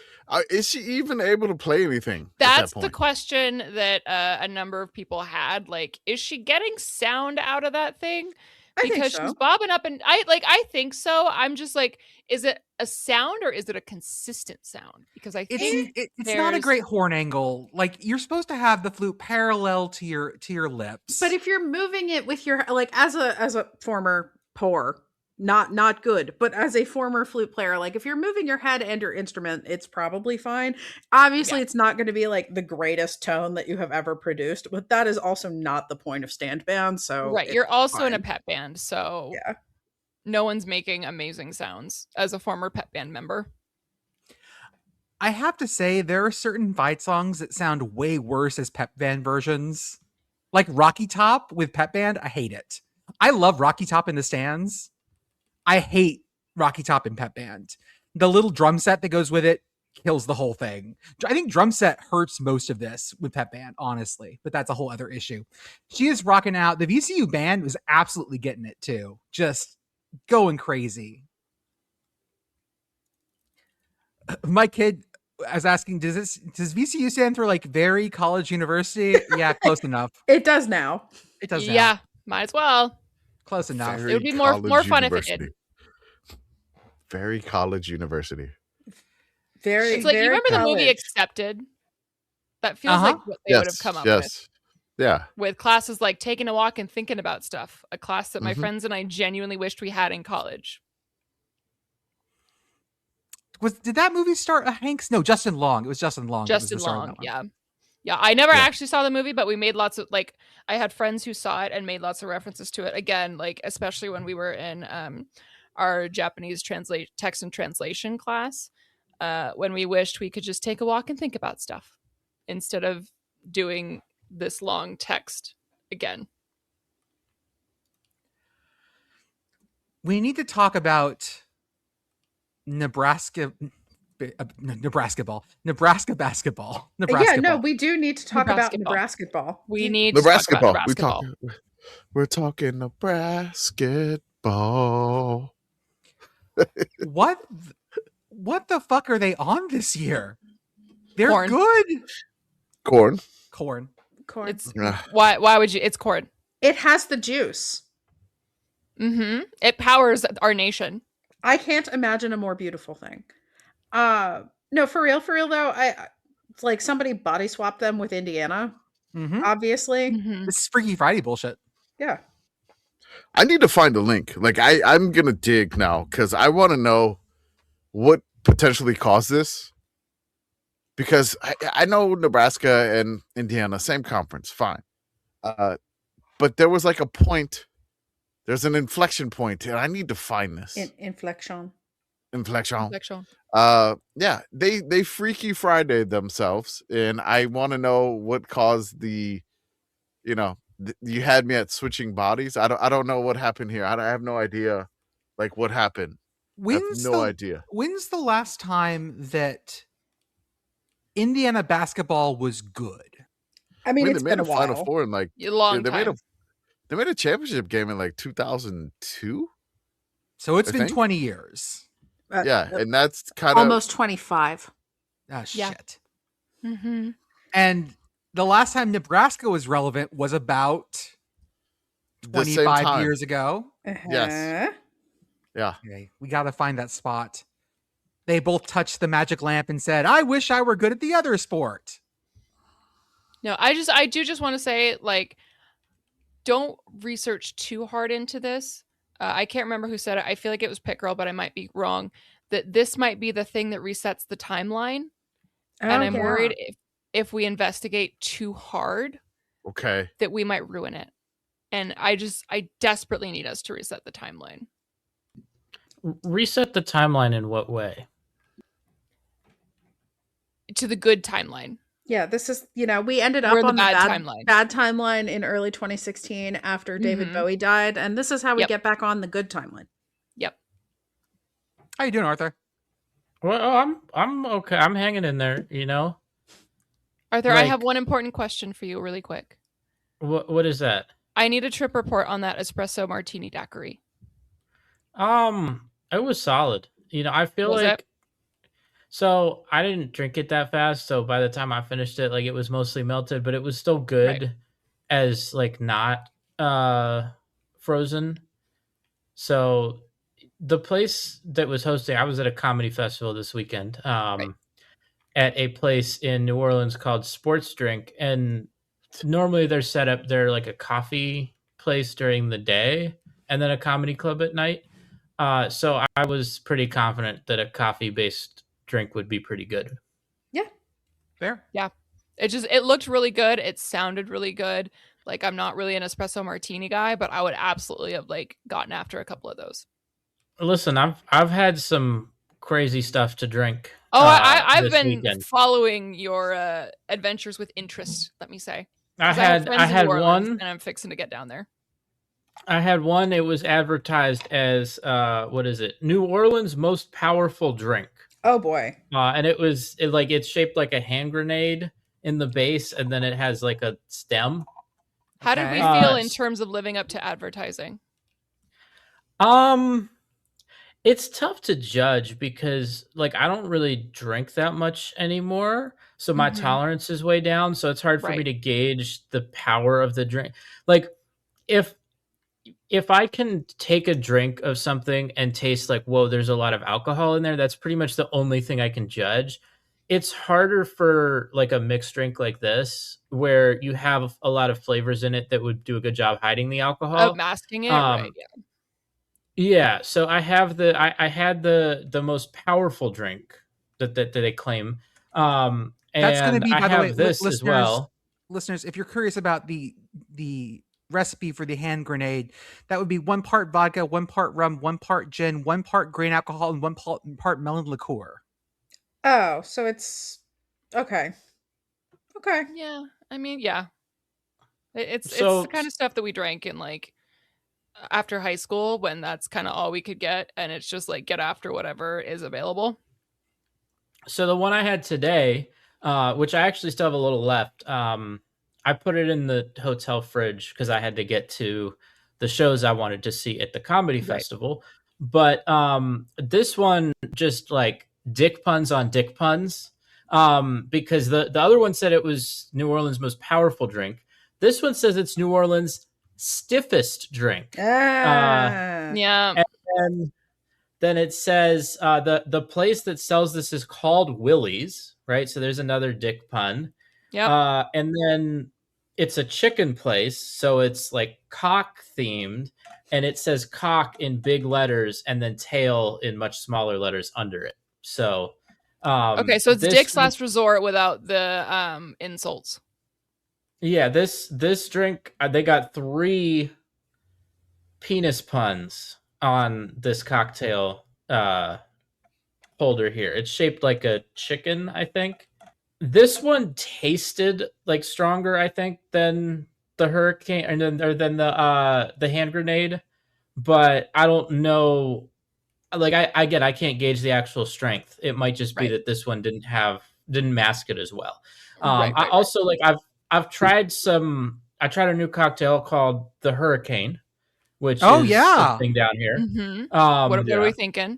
is she even able to play anything? That's the question that a number of people had. Like, is she getting sound out of that thing? Because she's bobbing up, and I think so. I'm just like, is it a sound or is it a consistent sound? Because I think it's not a great horn angle. Like, you're supposed to have the flute parallel to your lips. But if you're moving it with your, like, as a former poor, not good, but as a former flute player, like, if you're moving your head and your instrument, it's probably fine. Obviously, it's not going to be like the greatest tone that you have ever produced, but that is also not the point of stand band. So right, you're also in a pep band, so yeah, no one's making amazing sounds as a former pep band member. I have to say, there are certain fight songs that sound way worse as pep band versions. Like Rocky Top with pep band, I hate it. I love Rocky Top in the stands. I hate Rocky Top in pep band. The little drum set that goes with it kills the whole thing. I think drum set hurts most of this with pep band, honestly, but that's a whole other issue. She is rocking out. The VCU band was absolutely getting it too. Just going crazy. My kid was asking, does VCU stand for like very college university? Yeah, close enough. It does now. It does now. Yeah, might as well. Close enough. Very it would be more fun if it did. Very college university. It's like, very you remember college. the movie Accepted? That feels like what they would have come up with. Yeah. With classes like taking a walk and thinking about stuff. A class that my friends and I genuinely wished we had in college. Did that movie start Hanks? No, Justin Long. It was Justin Long. Justin Long, yeah. Yeah, I never actually saw the movie, but we made lots of, like, I had friends who saw it and made lots of references to it. Again, like, especially when we were in our Japanese text and translation class, when we wished we could just take a walk and think about stuff instead of doing this long text again. We need to talk about Nebraska basketball. Yeah, no, we do need to talk about Nebraska ball. We need Nebraska to talk ball. about Nebraska ball. We're talking Nebraska ball. What the fuck are they on this year? They're Corn. good. Corn. It's why would you? It's corn. It has the juice. Mm-hmm. It powers our nation. I can't imagine a more beautiful thing. No, for real though. It's like somebody body swapped them with Indiana. Obviously, This is Freaky Friday bullshit. Yeah. I need to find a link. Like, I'm gonna dig now because I want to know what potentially caused this. Because I know Nebraska and Indiana, same conference, fine. But there was like a point. There's an inflection point, and I need to find this. Inflection. Yeah, they Freaky Friday themselves, and I want to know what caused the, you had me at switching bodies. I don't know what happened here. I have no idea, like, what happened. I have no idea. When's the last time that Indiana basketball was good? I mean, it's they been made a while. Final Four in like a long time. They made a championship game in like 2002. So it's been 20 years. Yeah, and that's kind of almost 25. Oh, Yeah. shit. Mm-hmm. And the last time Nebraska was relevant was about the same 25 time. years ago. Yes. Yeah. Okay, we got to find that spot. They both touched the magic lamp and said, I wish I were good at the other sport. No, I do just want to say, like, don't research too hard into this. I can't remember who said it. I feel like it was Pit Girl, but I might be wrong. That this might be the thing that resets the timeline. And I'm worried if we investigate too hard, Okay. that we might ruin it. And I desperately need us to reset the timeline. Reset the timeline in what way? To the good timeline. Yeah, this is, we ended up We're on the timeline. bad timeline in early 2016 after David Bowie died, and this is how we get back on the good timeline. Yep. How you doing, Arthur? Well, I'm okay. I'm hanging in there, Arthur, I have one important question for you really quick. What is that? I need a trip report on that espresso martini daiquiri. It was solid. I feel like so I didn't drink it that fast, so by the time I finished it, like it was mostly melted, but it was still good as like not frozen. So the place that was hosting, I was at a comedy festival this weekend, at a place in New Orleans called Sports Drink, and normally they're like a coffee place during the day and then a comedy club at night. So I was pretty confident that a coffee-based drink would be pretty good. Yeah. Fair. Yeah. It looked really good. It sounded really good. Like, I'm not really an espresso martini guy, but I would absolutely have like gotten after a couple of those. Listen, I've had some crazy stuff to drink. Oh, I've been weekend. following your adventures with interest, let me say. I had one, and I'm fixing to get down there. I had one. It was advertised as what is it? New Orleans' most powerful drink. Oh boy! And it's shaped like a hand grenade in the base, and then it has like a stem. How did we feel in terms of living up to advertising? It's tough to judge because like I don't really drink that much anymore, so my tolerance is way down. So it's hard for me to gauge the power of the drink. Like if I can take a drink of something and taste like, whoa, there's a lot of alcohol in there, that's pretty much the only thing I can judge. It's harder for like a mixed drink like this, where you have a lot of flavors in it that would do a good job hiding the alcohol. Of masking it, right? Yeah. Yeah. So I had the most powerful drink that they claim. And that's going to be, by the way, this listeners, as well. Listeners, if you're curious about the recipe for the hand grenade, that would be 1 part vodka, 1 part rum, 1 part gin, 1 part grain alcohol, and 1 part melon liqueur. Oh, so it's okay. Yeah, I mean, yeah, it's the kind of stuff that we drank in like after high school, when that's kind of all we could get, and it's just like get after whatever is available. So the one I had today, which I actually still have a little left, I put it in the hotel fridge because I had to get to the shows I wanted to see at the comedy festival. But this one just like dick puns on dick puns, because the other one said it was New Orleans' most powerful drink. This one says it's New Orleans' stiffest drink. Yeah. And then it says the place that sells this is called Willie's, right? So there's another dick pun. Yeah. And then it's a chicken place, so it's like cock themed, and it says cock in big letters and then tail in much smaller letters under it. So okay, so it's Dick's Last Resort without the insults. Yeah, this drink, they got 3 penis puns on this cocktail holder here. It's shaped like a chicken, I think. This one tasted like stronger, I think, than the hurricane, or than the hand grenade, but I don't know. Like I can't gauge the actual strength. It might just be that this one didn't mask it as well. I also like I've tried I tried a new cocktail called the Hurricane, which is a thing down here. Mm-hmm. What are we thinking?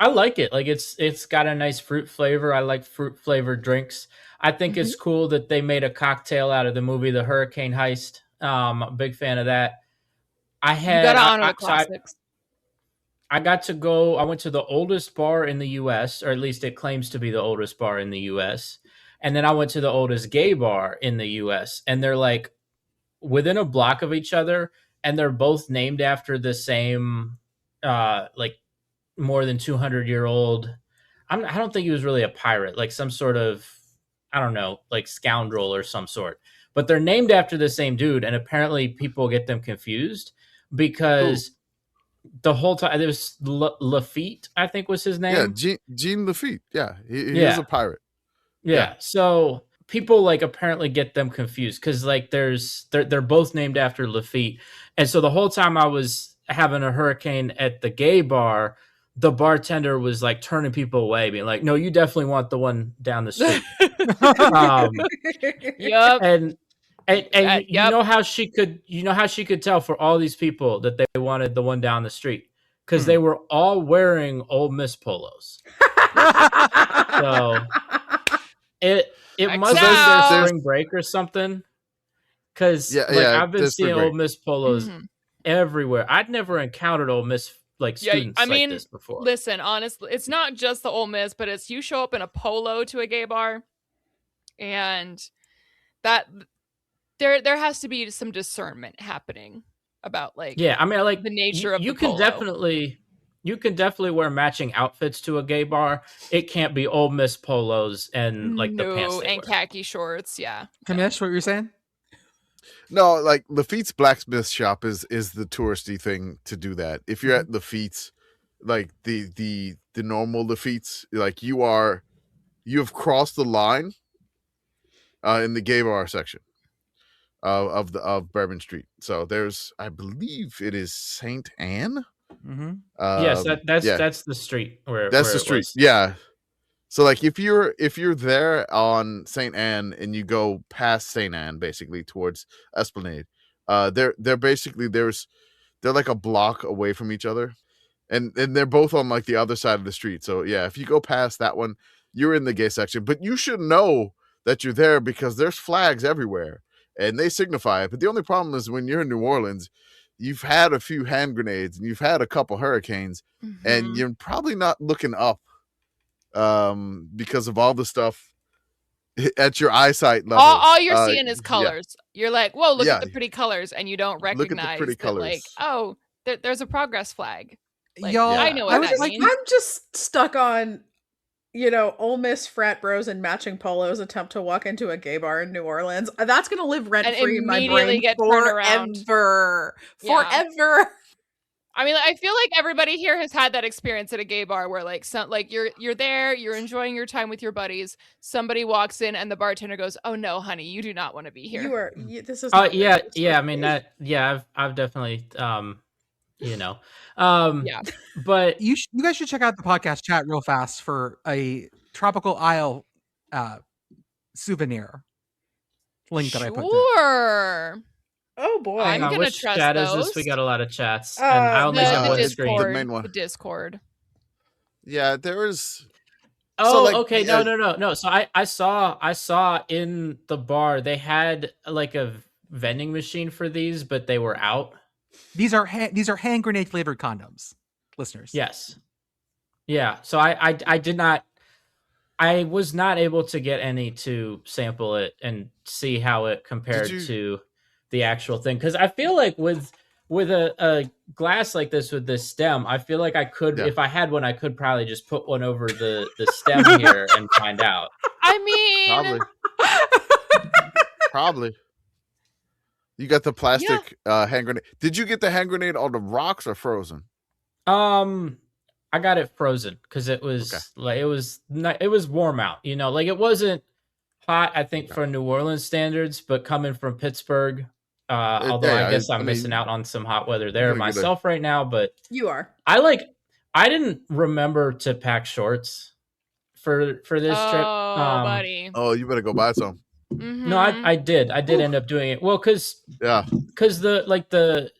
I like it. Like it's got a nice fruit flavor. I like fruit flavored drinks. I think it's cool that they made a cocktail out of the movie The Hurricane Heist. I'm a big fan of that. You gotta honor the classics. I got to go. I went to the oldest bar in the U.S., or at least it claims to be the oldest bar in the U.S. And then I went to the oldest gay bar in the U.S. And they're like within a block of each other, and they're both named after the same, like more than 200-year-old. I don't think he was really a pirate, like some sort of, I don't know, like scoundrel or some sort. But they're named after the same dude, and apparently people get them confused because the whole time it was Lafitte, I think was his name. Yeah, Jean Lafitte. Yeah, he was a pirate. Yeah. So people like apparently get them confused because like they're both named after Lafitte, and so the whole time I was having a hurricane at the gay bar, the bartender was like turning people away, being like, "No, you definitely want the one down the street." Yep. And you know how she could tell for all these people that they wanted the one down the street because they were all wearing Ole Miss polos. So it must be their spring break or something. Because I've been seeing Ole Miss polos everywhere. I'd never encountered Ole Miss students like this before. Listen, honestly, it's not just the Ole Miss, but it's you show up in a polo to a gay bar, and that there has to be some discernment happening about like the nature of the polo. You can definitely wear matching outfits to a gay bar. It can't be Ole Miss polos and like the pants and khaki shorts. Yeah. Kamish, what you're saying? No, like Lafitte's blacksmith shop is the touristy thing to do that. If you're at Lafitte's, like the normal Lafitte's, like you've crossed the line in the gay bar section of Bourbon Street. So there's, I believe it is Saint Anne. Yes, that's the street where the street. Was. Yeah. So like if you're there on Saint Anne and you go past Saint Anne basically towards Esplanade, they're basically they're like a block away from each other, and they're both on like the other side of the street. So yeah, if you go past that one, you're in the gay section. But you should know that you're there because there's flags everywhere and they signify it. But the only problem is when you're in New Orleans, you've had a few hand grenades and you've had a couple hurricanes, and you're probably not looking up because of all the stuff at your eyesight level. All you're seeing is colors. You're like, whoa, look at the pretty colors, and you don't recognize that, colors. Like, oh, there's a progress flag. Like, y'all, I know what that means. I'm just stuck on, Ole Miss frat bros and matching polos attempt to walk into a gay bar in New Orleans. That's going to live rent-free in my brain forever. Forever. I mean, I feel like everybody here has had that experience at a gay bar where you're there, you're enjoying your time with your buddies. Somebody walks in and the bartender goes, "Oh no, honey, you do not want to be here." This is I mean that I've definitely but you guys should check out the podcast chat real fast for a Tropical Isle souvenir link that I put there. Sure. Oh boy! I'm gonna trust chat those. Is this? We got a lot of chats, and I only have one screen. The main one. The Discord. Yeah, there is. Oh, okay. No. So I saw in the bar they had like a vending machine for these, but they were out. These are hand grenade flavored condoms, listeners. Yes. Yeah. So I did not. I was not able to get any to sample it and see how it compared to the actual thing, because I feel like with a glass like this with this stem, I feel like I could, if I had one, I could probably just put one over the stem here and find out. I mean, probably. You got the plastic hand grenade. Did you get the hand grenade on the rocks or frozen? I got it frozen because it was it was warm out. Like it wasn't hot, I think, for New Orleans standards, but coming from Pittsburgh. Although I guess I'm missing out on some hot weather there myself right now, but you are. I didn't remember to pack shorts for this trip. Buddy. Oh, you better go buy some. Mm-hmm. No, I did end up doing it. Well, because the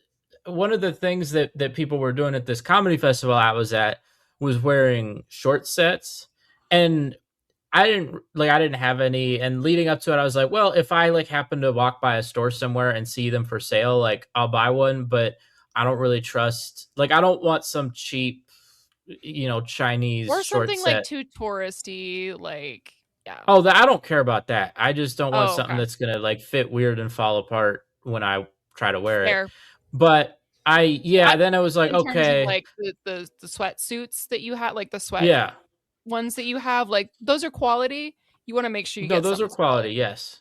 one of the things that people were doing at this comedy festival I was at was wearing short sets, and I didn't have any. And leading up to it, I was like, well, if I like happen to walk by a store somewhere and see them for sale, like I'll buy one. But I don't really trust. Like, I don't want some cheap, Chinese or short something set. like too touristy. Like, yeah. Oh, I don't care about that. I just don't want something okay. that's gonna like fit weird and fall apart when I try to wear Fair. it. But then I was like, in terms okay, of, like the sweatsuits that you have, like the sweat ones that you have, like those are quality. You want to make sure you get those are quality. Yes.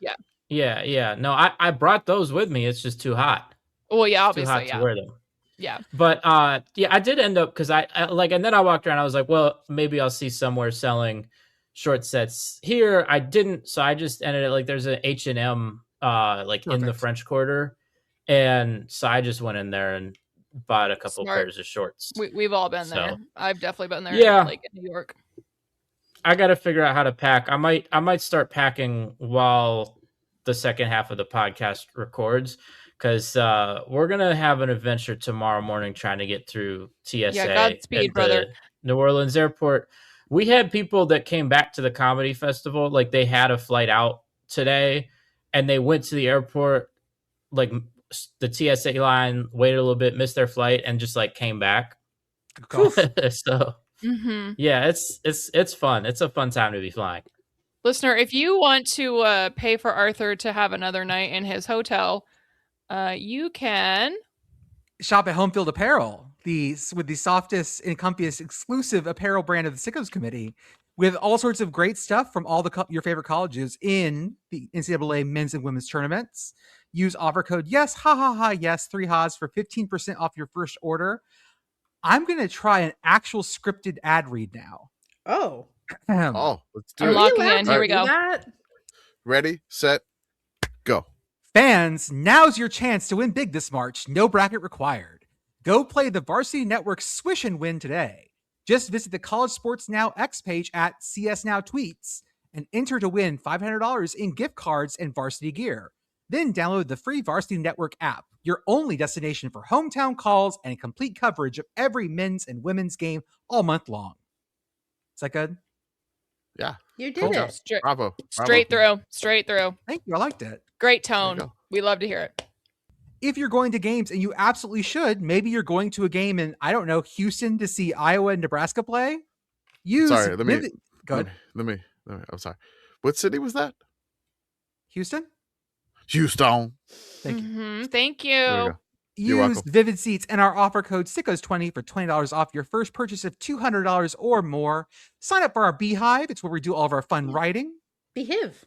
Yeah. No, I brought those with me. It's just too hot. Well, yeah, it's obviously, too hot to wear them. Yeah. But I did end up, because I like, and then I walked around. I was like, well, maybe I'll see somewhere selling short sets here. I didn't, so I just ended it like there's an H&M in the French Quarter, and so I just went in there and bought a couple pairs of shorts. We've all been there. I've definitely been there. Like in New York. I got to figure out how to pack. I might start packing while the second half of the podcast records, because we're gonna have an adventure tomorrow morning trying to get through TSA Godspeed, at brother. the New Orleans airport. We had people that came back to the comedy festival, like they had a flight out today, and they went to the airport, like the TSA line, waited a little bit, missed their flight, and just like came back. So yeah, it's fun. It's a fun time to be flying. Listener, if you want to pay for Arthur to have another night in his hotel, you can shop at Home Field Apparel, with the softest and comfiest exclusive apparel brand of the Sickos Committee, with all sorts of great stuff from all your favorite colleges in the NCAA men's and women's tournaments. Use offer code yes, yes, 3 ha's for 15% off your first order. I'm going to try an actual scripted ad read now. Oh, let's do it. I'm locking in. Here we go. Ready, set, go. Fans, now's your chance to win big this March. No bracket required. Go play the Varsity Network Swish and win today. Just visit the College Sports Now X page at CS Now Tweets and enter to win $500 in gift cards and varsity gear. Then download the free Varsity Network app, your only destination for hometown calls and complete coverage of every men's and women's game all month long. Is that good? Yeah. You did it. Bravo. Straight through. Thank you. I liked it. Great tone. We love to hear it. If you're going to games, and you absolutely should, maybe you're going to a game in, I don't know, Houston to see Iowa and Nebraska play. Sorry, let me. Go ahead. Let me. I'm sorry. What city was that? Houston. Thank you. Thank you. Use Vivid Seats and our offer code SICKOS20 for $20 off your first purchase of $200 or more. Sign up for our Beehive. It's where we do all of our fun writing. Behave.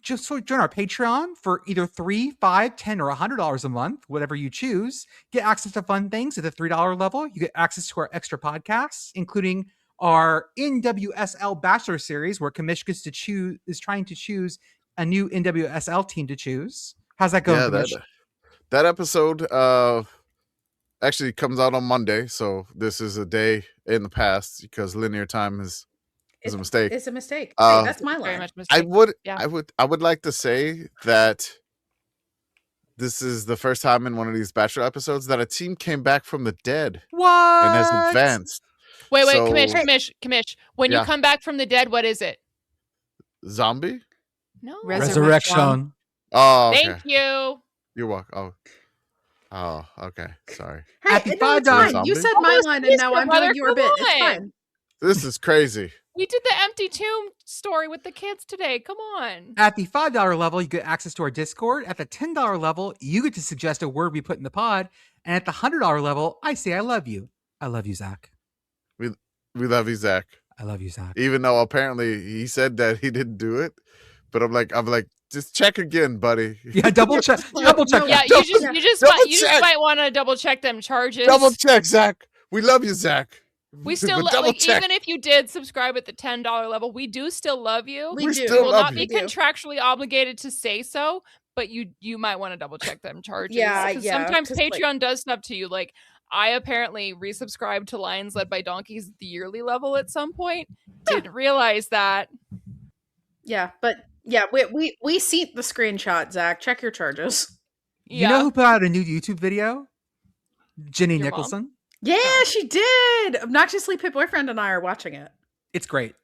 Just so join our Patreon for either $3, $5, $10, or $100 a month, whatever you choose. Get access to fun things at the $3 level. You get access to our extra podcasts, including our NWSL Bachelor series, where Kamish is trying to choose a new NWSL team to choose. How's that going? Yeah, that episode actually comes out on Monday, so this is a day in the past because linear time is a mistake. It's a mistake. Hey, that's my line. I would like to say that this is the first time in one of these Bachelor episodes that a team came back from the dead. What? And has advanced. Wait, Kamish. When you come back from the dead, what is it? Zombie? No. Resurrection. Oh, okay. Thank you. You're welcome. Oh, okay. Sorry. Hey, no, it's fine. You said my line, and now I'm doing your bit. It's fine. This is crazy. We did the empty tomb story with the kids today. Come on. At the $5 level, you get access to our Discord. At the $10 level, you get to suggest a word we put in the pod. And at the $100 level, I say I love you. I love you, Zach. We love you, Zach. I love you, Zach. Even though apparently he said that he didn't do it, but I'm like, just check again, buddy. Yeah, double check. Double check. Yeah, you just might want to double check them charges. Double check, Zach. We love you, Zach. We still even if you did subscribe at the $10 level, we do still love you. We do. Will not be contractually obligated to say so, but you might want to double check them charges. Yeah. Sometimes Patreon does stuff to you. Like I apparently resubscribed to Lions Led by Donkeys at the yearly level at some point. Didn't realize that. Yeah, but yeah, we see the screenshot, Zach. Check your charges. You know who put out a new YouTube video? Jenny Nicholson. Yeah, she did. Obnoxiously Pit Boyfriend and I are watching it. It's great.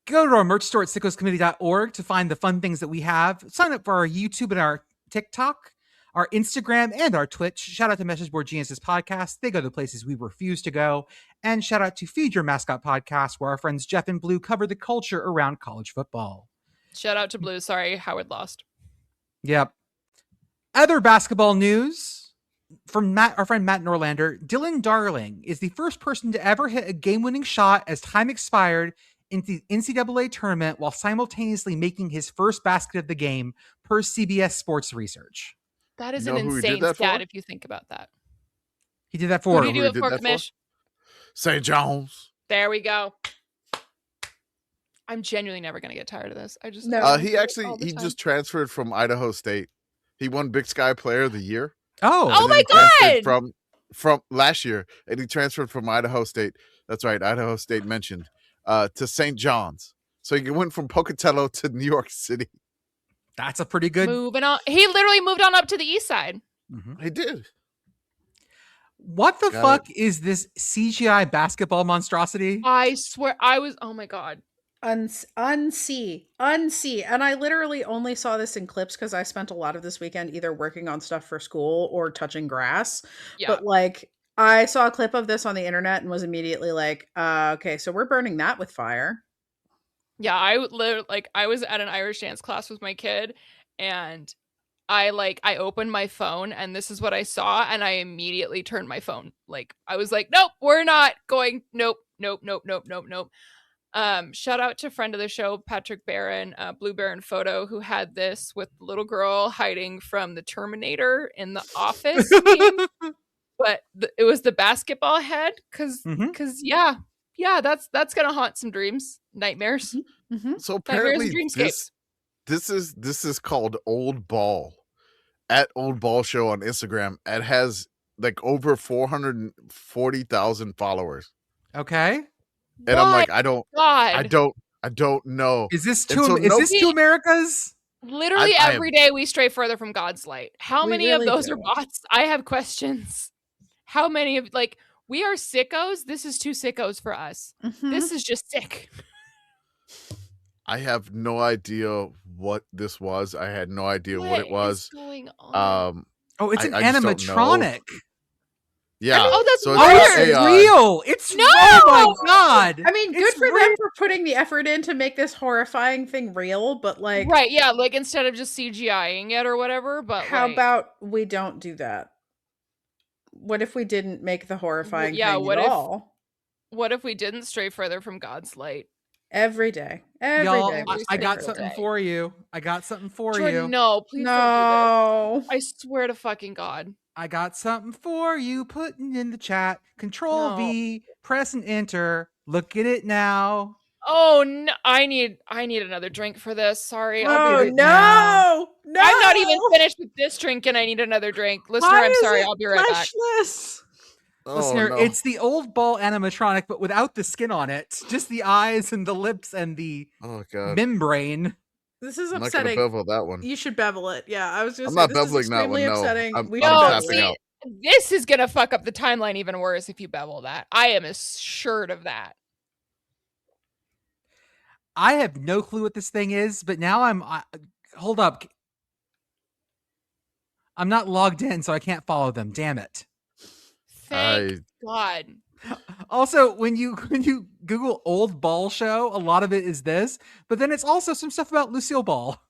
Go to our merch store at sickoscommittee.org to find the fun things that we have. Sign up for our YouTube and our TikTok, our Instagram, and our Twitch. Shout out to Message Board Geniuses Podcast. They go to the places we refuse to go. And shout out to Feed Your Mascot Podcast, where our friends Jeff and Blue cover the culture around college football. Shout out to Blue. Sorry, Howard lost. Yep. Other basketball news from our friend Matt Norlander. Dylan Darling is the first person to ever hit a game-winning shot as time expired in the NCAA tournament while simultaneously making his first basket of the game, per CBS Sports Research. That is an insane stat if you think about that. He did that for. Who did he do it for, Kamish? St. John's. There we go. I'm genuinely never going to get tired of this. I just he just transferred from Idaho State. He won Big Sky Player of the Year. Oh my God! From last year, and he transferred from Idaho State. That's right, Idaho State mentioned to St. John's. So he went from Pocatello to New York City. That's a pretty good. Moving on. He literally moved on up to the east side. Mm-hmm. He did. What the fuck is this CGI basketball monstrosity? I swear, oh my God. Unsee. And I literally only saw this in clips because I spent a lot of this weekend either working on stuff for school or touching grass. Yeah. But like, I saw a clip of this on the internet and was immediately like, okay, so we're burning that with fire. Yeah, I was at an Irish dance class with my kid, and I opened my phone and this is what I saw, and I immediately turned my phone. Like, I was like, nope, we're not going. Nope. Shout out to friend of the show, Patrick Barron, Blue Baron Photo, who had this with the little girl hiding from the Terminator in the Office game. But it was the basketball head, because yeah, that's gonna haunt some dreams, nightmares. Mm-hmm. So apparently this is called Old Ball at Old Ball Show on Instagram. It has like over 440,000 followers. Okay. And I'm like, I don't know. Is this two Americas? Literally every day we stray further from God's light. How many of those are bots? I have questions. How many of we are sickos? This is too sickos for us. Mm-hmm. This is just sick. I have no idea what this was. I had no idea what it was. What is going on? It's an animatronic. Yeah. That's so it's real. It's no. Oh my God. I mean, good for them for putting the effort in to make this horrifying thing real, but like, right? Yeah, like instead of just CGIing it or whatever. But how about we don't do that? What if we didn't make the horrifying thing at all? What if we didn't stray further from God's light? Every day. I got something for you. Jordan, no, please don't do this. I swear to fucking God. I got something for you. Putting in the chat. Control V. Press and enter. Look at it now. Oh no! I need another drink for this. Sorry. No! I'm not even finished with this drink, and I need another drink. Listener, I'm sorry. I'll be right back. Listener, it's the Old Ball animatronic, but without the skin on it. Just the eyes and the lips and the membrane. This is I'm upsetting. not gonna bevel that one. You should bevel it. Yeah, I was just. I'm not beveling that one. Upsetting. No, I'm tapping out. This is gonna fuck up the timeline even worse if you bevel that. I am assured of that. I have no clue what this thing is, but now hold up. I'm not logged in, so I can't follow them. Damn it. Thank God. Also, when you Google Old Ball Show, a lot of it is this, but then it's also some stuff about Lucille Ball.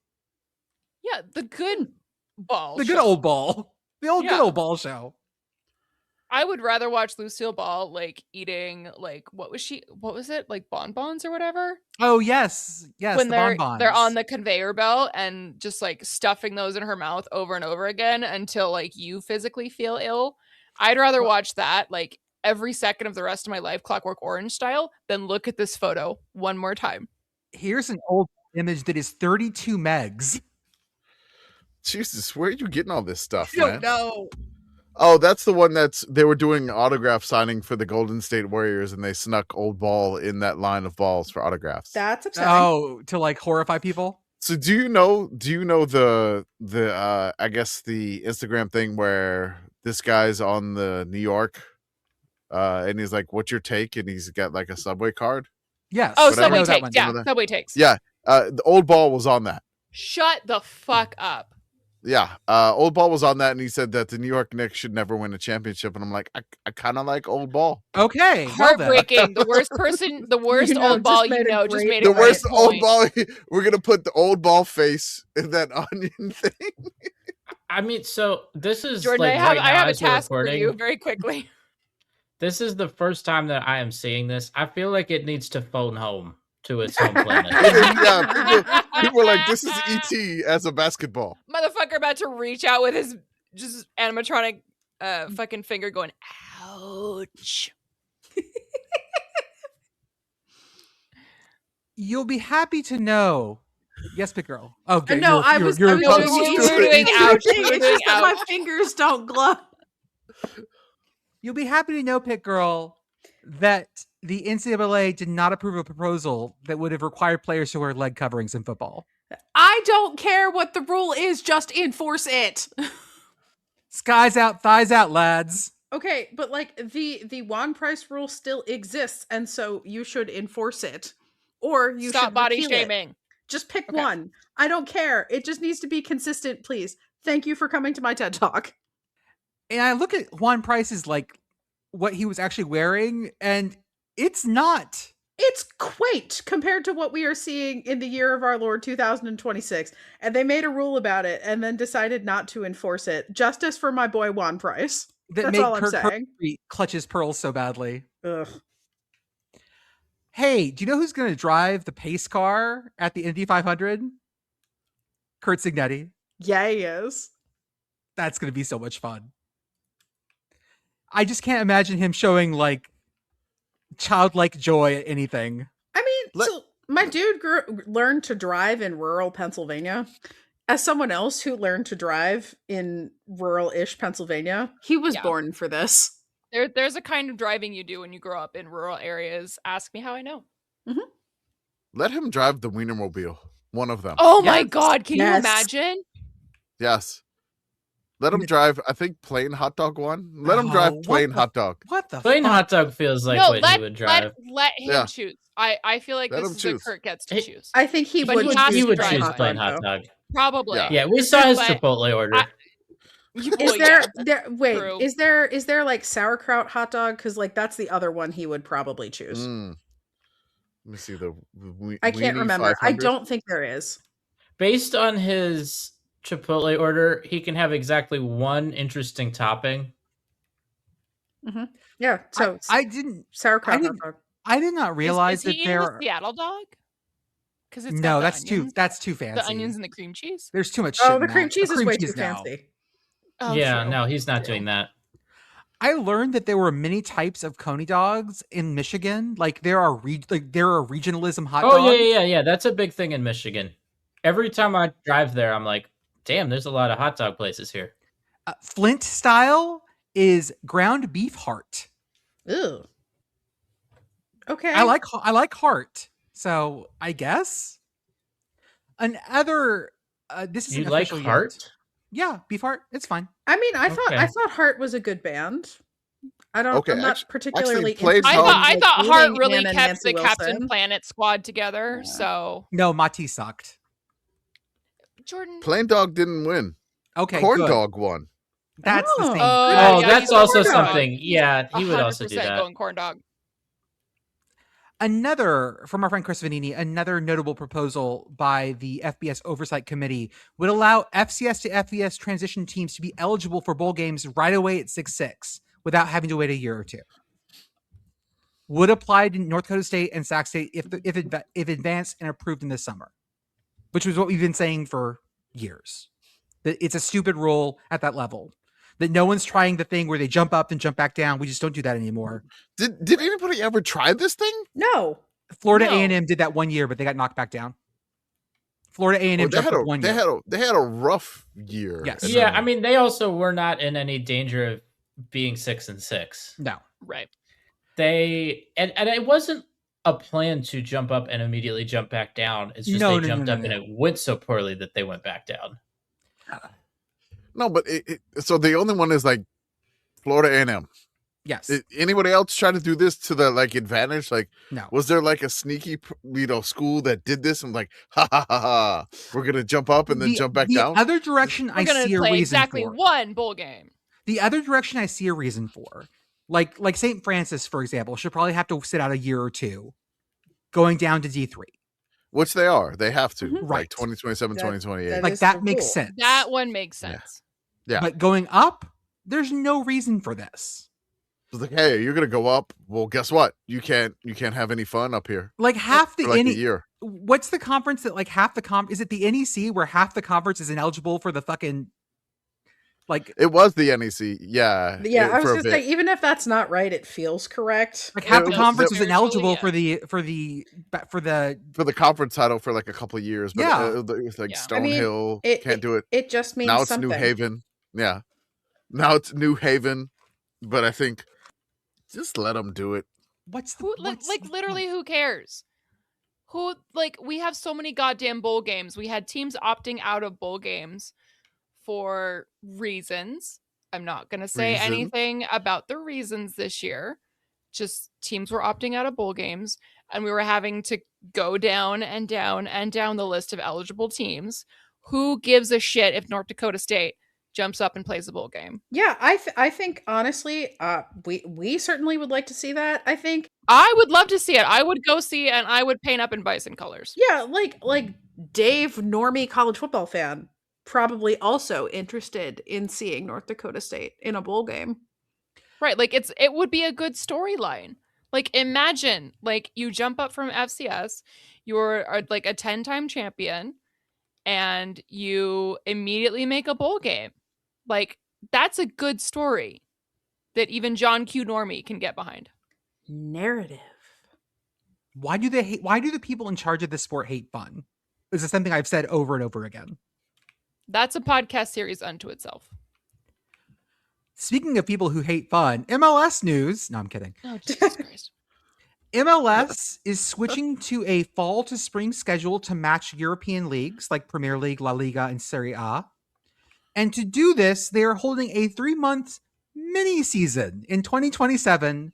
Yeah, the good ball. Good old ball. The good old ball show. I would rather watch Lucille Ball like eating what was it? Like bonbons or whatever? Oh yes. When they're on the conveyor belt and just like stuffing those in her mouth over and over again until like you physically feel ill. I'd rather watch that like every second of the rest of my life, Clockwork Orange style, than look at this photo one more time. Here's an old image that is 32 megs. Jesus, where are you getting all this stuff, I don't know. Oh, that's the one they were doing autograph signing for the Golden State Warriors, and they snuck Old Ball in that line of balls for autographs. That's upsetting. Oh, to like horrify people? So do you know the I guess the Instagram thing where this guy's on the New York and he's like, "What's your take?" And he's got like a Subway card. Yes. Oh, Whatever. Subway I know that takes. one. Yeah, Subway takes. Yeah, the Old Ball was on that. Shut the fuck up. Yeah, Old Ball was on that, and he said that the New York Knicks should never win a championship. And I'm like, I kind of like Old Ball. Okay. Heartbreaking. The worst Old Ball just made The a worst great Old Ball. We're gonna put the Old Ball face in that onion thing. I mean, so this is Jordan, like I have a as we're task for recording. you very quickly. This is the first time that I am seeing this. I feel like it needs to phone home to its home planet. Yeah, people are like, this is ET as a basketball. Motherfucker about to reach out with his just animatronic fucking finger going, ouch. You'll be happy to know. Yes, big girl. Oh, okay. No, I was doing ouch. It's just that my fingers don't glow. You'll be happy to know, Pit Girl, that the NCAA did not approve a proposal that would have required players to wear leg coverings in football. I don't care what the rule is, just enforce it. Skies out, thighs out, lads. Okay, but like the Juan Price rule still exists, and so you should enforce it. Or you Stop should body repeal shaming. It. Just pick one. I don't care. It just needs to be consistent, please. Thank you for coming to my TED Talk. And I look at Juan Price's, like, what he was actually wearing, and it's not. It's quaint compared to what we are seeing in the year of our Lord 2026. And they made a rule about it and then decided not to enforce it. Justice for my boy Juan Price. That's all I'm saying. Clutch his pearls so badly. Ugh. Hey, do you know who's going to drive the pace car at the Indy 500? Kurt Signetti. Yeah, he is. That's going to be so much fun. I just can't imagine him showing, like, childlike joy at anything. I mean, so my dude learned to drive in rural Pennsylvania. As someone else who learned to drive in rural-ish Pennsylvania, he was born for this. There's a kind of driving you do when you grow up in rural areas. Ask me how I know. Mm-hmm. Let him drive the Wienermobile. One of them. Oh my God. Can you imagine? Yes. Let him drive, I think, plain hot dog one. Let him drive plain hot dog. What the plain hot dog feels like what he would drive. Let him choose. I feel like this is what Kurt gets to choose. I think he would choose plain hot dog. Probably. Yeah, we saw his Chipotle order. Is there like sauerkraut hot dog? Because like that's the other one he would probably choose. Let me see the. I can't remember. 500? I don't think there is. Based on his Chipotle order, he can have exactly one interesting topping. Mm-hmm. Yeah. So I didn't sauerkraut hot dog. I did not realize that there are Seattle dog. Because it's that's too fancy. The onions and the cream cheese. There's too much. Shit the cream cheese is way too fancy. Oh, yeah, true. No, he's not doing that. I learned that there were many types of Coney dogs in Michigan. Like there are regionalism hot dogs. Oh yeah. That's a big thing in Michigan. Every time I drive there, I'm like, damn, there's a lot of hot dog places here. Flint style is ground beef heart. Ew. Okay. I like heart. So I guess another. This is you like heart. Yet. Yeah, beef heart. It's fine. I mean, I thought Heart was a good band. I don't. Okay, I'm not particularly. I thought Heart really kept the Captain Planet squad together. Yeah. So no, Mati sucked. Jordan. Plain Dog didn't win. Okay, Corn Dog won. That's the same. That's also something. Yeah, he would also do that. Going Corn Dog. Another, from our friend Chris Vanini, another notable proposal by the FBS Oversight Committee would allow FCS to FBS transition teams to be eligible for bowl games right away at 6-6 without having to wait a year or two. Would apply to North Dakota State and Sac State if advanced and approved in this summer, which was what we've been saying for years. That it's a stupid rule at that level. That no one's trying the thing where they jump up and jump back down. We just don't do that anymore. Did anybody ever try this thing? No. Florida A&M did that 1 year, but they got knocked back down. Florida A&M jumped up 1 year. They had a rough year. Yes. Yeah, I mean, they also were not in any danger of being 6-6. No. Right. And it wasn't a plan to jump up and immediately jump back down. It's just they jumped up and it went so poorly that they went back down. No, but so the only one is like Florida A&M. Yes. Anybody else try to do this to the advantage? Like, no. Was there a sneaky, school that did this and ha ha ha ha? We're gonna jump up and then jump back down. The other direction I see a reason exactly for. one bowl game. The other direction I see a reason for, like St. Francis, for example, should probably have to sit out a year or two, going down to D3. Which they are. They have to. Right. 2027, 2028. Like that makes sense. That one makes sense. Yeah. But going up, there's no reason for this. It's like, hey, you're gonna go up. Well, guess what? You can't have any fun up here. Like half the a year. What's the conference that half the is it the NEC where half the conference is ineligible for the fucking it was the NEC, yeah. Yeah, I was gonna say, even if that's not right, it feels correct. Like half the conference is ineligible for the conference title for a couple of years. But yeah, it was Stonehill can't do it. It just means now it's something. New Haven. Yeah, now it's New Haven, but I think just let them do it. Literally, who cares? We have so many goddamn bowl games. We had teams opting out of bowl games for reasons. I'm not going to say anything about the reasons this year. Just teams were opting out of bowl games, and we were having to go down and down and down the list of eligible teams. Who gives a shit if North Dakota State jumps up and plays a bowl game? Yeah, I think honestly, we certainly would like to see that. I think I would love to see it. I would go see it, and I would paint up in bison colors. Yeah, like Dave, normie college football fan, probably also interested in seeing North Dakota State in a bowl game. Right, it would be a good storyline. Imagine, you jump up from FCS, you're a 10-time champion, and you immediately make a bowl game. That's a good story that even John Q. Normie can get behind. Narrative. Why do the people in charge of this sport hate fun? This is something I've said over and over again. That's a podcast series unto itself. Speaking of people who hate fun, MLS news. No, I'm kidding. Oh, Jesus Christ. MLS is switching to a fall to spring schedule to match European leagues like Premier League, La Liga, and Serie A. And to do this, they are holding a 3-month mini season in 2027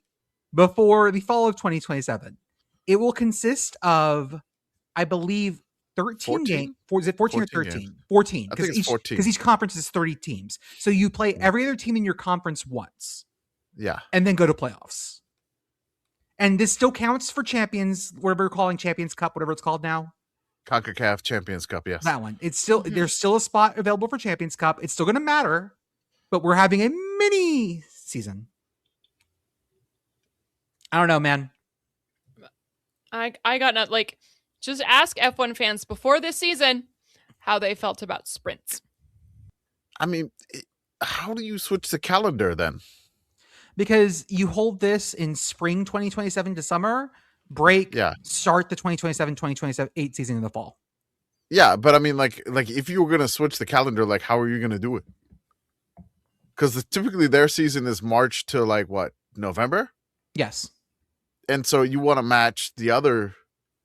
before the fall of 2027. It will consist of, I believe, 13 games. Is it 14 or 13? Games. 14. I think it's 14. Because each conference is 30 teams. So you play every other team in your conference once. Yeah. And then go to playoffs. And this still counts for Champions, whatever we're calling Champions Cup, whatever it's called now. CONCACAF Champions Cup, yes. That one. It's still there's still a spot available for Champions Cup. It's still going to matter, but we're having a mini season. I don't know, man. I got not just ask F1 fans before this season how they felt about sprints. I mean, how do you switch the calendar then? Because you hold this in spring 2027 to summer, break, start the 2027-2028 season in the fall. Yeah, but I mean, if you were going to switch the calendar, how are you going to do it? Because typically their season is March to November? Yes. And so you want to match the other,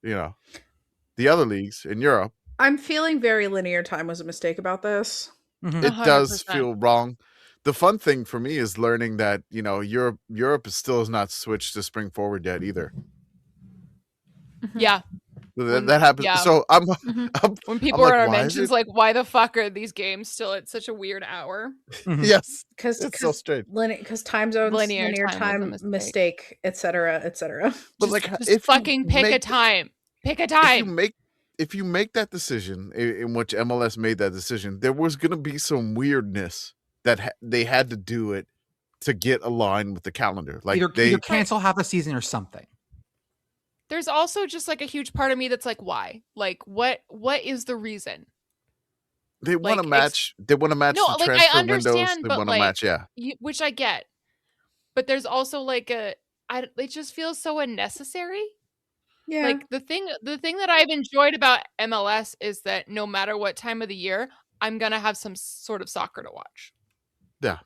the other leagues in Europe. I'm feeling very linear time was a mistake about this. Mm-hmm. It does feel wrong. The fun thing for me is learning that, Europe still has not switched to spring forward yet either. Yeah. That happens. Yeah. So I'm when people are in our mentions, why the fuck are these games still at such a weird hour? Mm-hmm. Yes. Because it's so strange. Because time zones, linear time mistake, etc., etc. But just fucking pick a time. Pick a time. If you make that decision, in which MLS made that decision, there was going to be some weirdness that they had to do it to get aligned with the calendar. Either cancel half a season or something. There's also just a huge part of me that's why? What is the reason? They want to match. They want to match the transfer windows. They want to match, which I get. But there's also it just feels so unnecessary. Yeah. The thing that I've enjoyed about MLS is that no matter what time of the year, I'm gonna have some sort of soccer to watch. Yeah.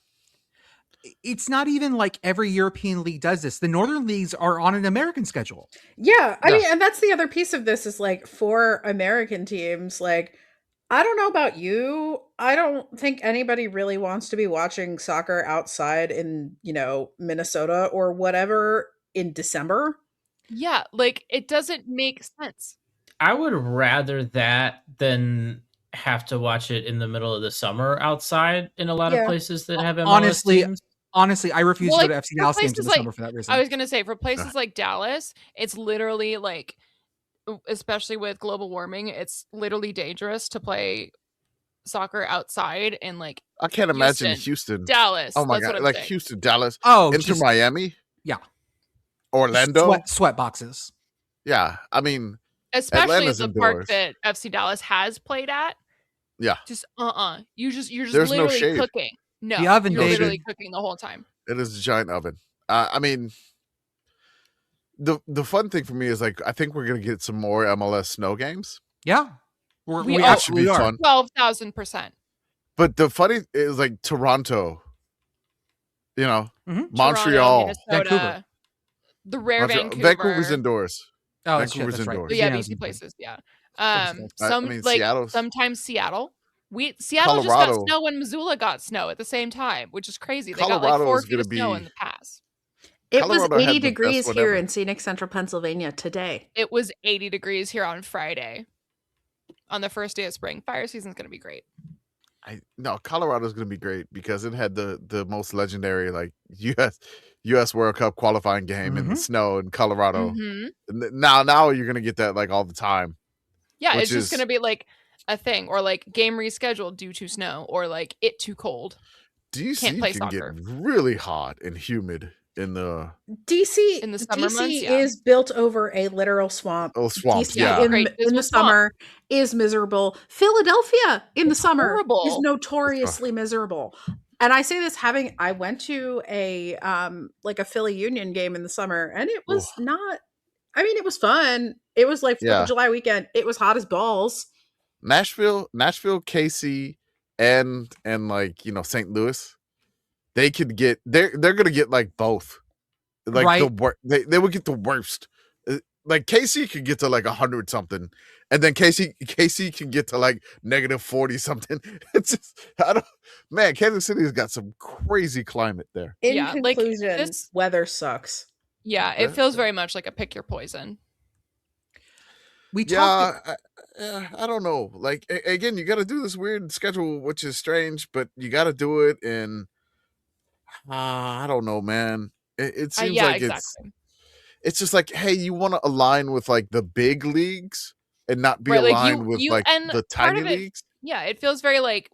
It's not even every European league does this. The Northern leagues are on an American schedule. Yeah. I mean, and that's the other piece of this is for American teams, I don't know about you. I don't think anybody really wants to be watching soccer outside in, Minnesota or whatever in December. Yeah, like it doesn't make sense. I would rather that than have to watch it in the middle of the summer outside in a lot of places that have MLS teams. Honestly, I refuse to go to FC Dallas games in the like, summer for that reason. I was gonna say, for places like Dallas, it's literally like, especially with global warming, it's literally dangerous to play soccer outside in like I can't imagine Houston, Dallas. Oh my that's god, what I'm like saying. Houston, Dallas, Inter just, Miami, yeah, Orlando, sweat boxes. Yeah, I mean, especially Atlanta's the indoors. park that FC Dallas has played at. Yeah, just you're just There's literally no shade. cooking. No, the oven, you're literally cooking the whole time. It is a giant oven. I mean, the fun thing for me is like I think we're gonna get some more MLS snow games. Yeah, we actually are fun. 12,000%. But the funny is like Toronto, Mm-hmm. Montreal, Toronto, Vancouver. The rare Vancouver's indoors. Oh, Vancouver's shit, that's indoors. Right. Yeah, BC places. Yeah. Sometimes Seattle. Seattle just got snow when Missoula got snow at the same time, which is crazy. They got like 4 feet of snow in the pass. It was 80 degrees here in scenic central Pennsylvania today. It was 80 degrees here on Friday. On the first day of spring. Fire season's going to be great. Colorado's going to be great because it had the most legendary like U.S. World Cup qualifying game in the snow in Colorado. Mm-hmm. Now you're going to get that like all the time. Yeah, it's just going to be like a thing, or like game rescheduled due to snow, or like it too cold. DC can get really hot and humid in the DC in the summer DC months, yeah. is built over a literal swamp. Oh, swamp! DC yeah, in the summer is miserable. Philadelphia in the summer is notoriously miserable. And I say this I went to a like a Philly Union game in the summer, and it was not. I mean, it was fun. It was like 4th of July weekend. It was hot as balls. Nashville, KC, and like St. Louis, they could get they're gonna get like both, like right. They would get the worst. Like KC could get to like 100 something, and then KC can get to like -40 something. It's just Kansas City has got some crazy climate there. In conclusion, weather sucks. Yeah, it feels very much like a pick your poison. I don't know. Like again, you got to do this weird schedule, which is strange, but you got to do it. And I don't know, man. It seems like it's just like, hey, you want to align with like the big leagues and not be aligned with like the tiny leagues. Yeah, it feels very like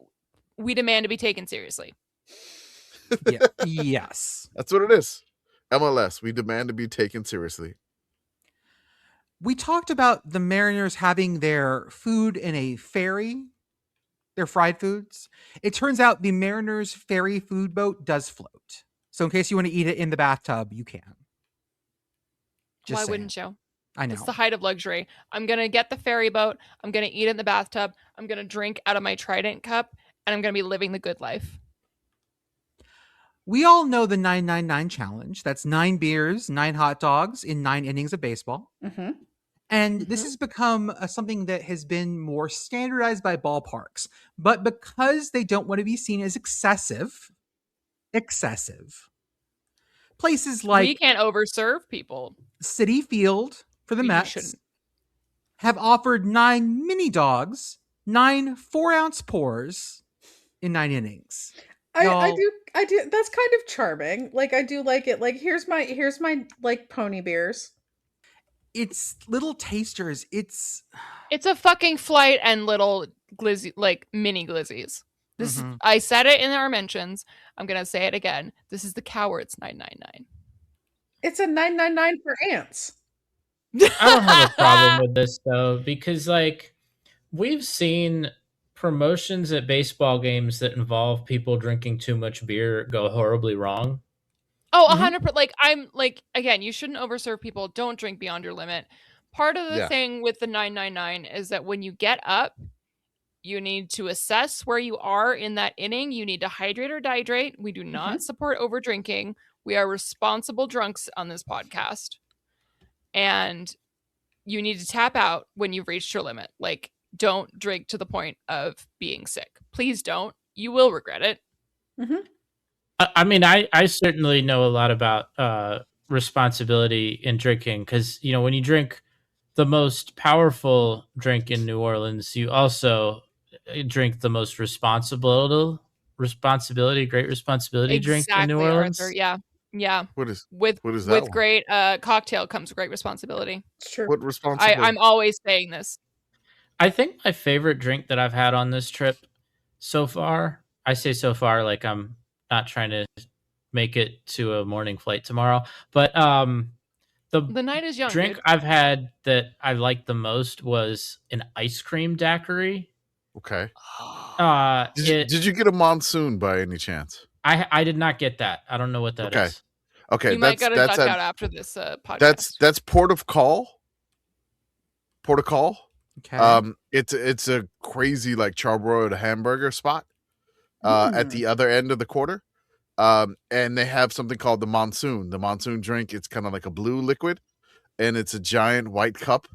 we demand to be taken seriously. Yeah. Yes, that's what it is. MLS, we demand to be taken seriously. We talked about the Mariners having their food in a ferry, their fried foods. It turns out the Mariners ferry food boat does float. So in case you want to eat it in the bathtub, you can. Why wouldn't you? I know. It's the height of luxury. I'm going to get the ferry boat. I'm going to eat it in the bathtub. I'm going to drink out of my Trident cup, and I'm going to be living the good life. We all know the 999 challenge. That's 9 beers, 9 hot dogs in 9 innings of baseball. Mm-hmm. And this has become something that has been more standardized by ballparks. But because they don't want to be seen as excessive, places like... We can't overserve people. Citi Field for the Mets have offered 9 mini dogs, 9 4-ounce pours in 9 innings. I do. That's kind of charming. Like I do like it. Like here's my like pony beers. It's little tasters. It's a fucking flight and little glizzy, like mini glizzies. This I said it in our mentions. I'm gonna say it again. This is the coward's 999. It's a 999 for ants. I don't have a problem with this though, because like we've seen promotions at baseball games that involve people drinking too much beer go horribly wrong. Oh, 100%. Like I'm like, again, you shouldn't overserve people. Don't drink beyond your limit. Part of the thing with the 999 is that when you get up, you need to assess where you are in that inning. You need to hydrate or dihydrate. We do not support over drinking. We are responsible drunks on this podcast. And you need to tap out when you've reached your limit. Like don't drink to the point of being sick. Please don't. You will regret it. Mm-hmm. I mean, I certainly know a lot about responsibility in drinking because, when you drink the most powerful drink in New Orleans, you also drink the most great responsibility drink in New Exactly, Orleans. Arthur. Yeah. Yeah. What is With that one? great cocktail comes great responsibility. It's true. What responsibility? I'm always saying this. I think my favorite drink that I've had on this trip so far, I say so far like I'm not trying to make it to a morning flight tomorrow, but The night is young, drink dude. I've had that I liked the most was an ice cream daiquiri. Okay. Did you get a monsoon by any chance? I did not get that. I don't know what that is. Okay, You might got to duck out after this podcast. That's Port of Call. Port of Call. Okay. It's a crazy like charbroiled hamburger spot at the other end of the quarter. And they have something called the monsoon. The monsoon drink, it's kind of like a blue liquid, and it's a giant white cup.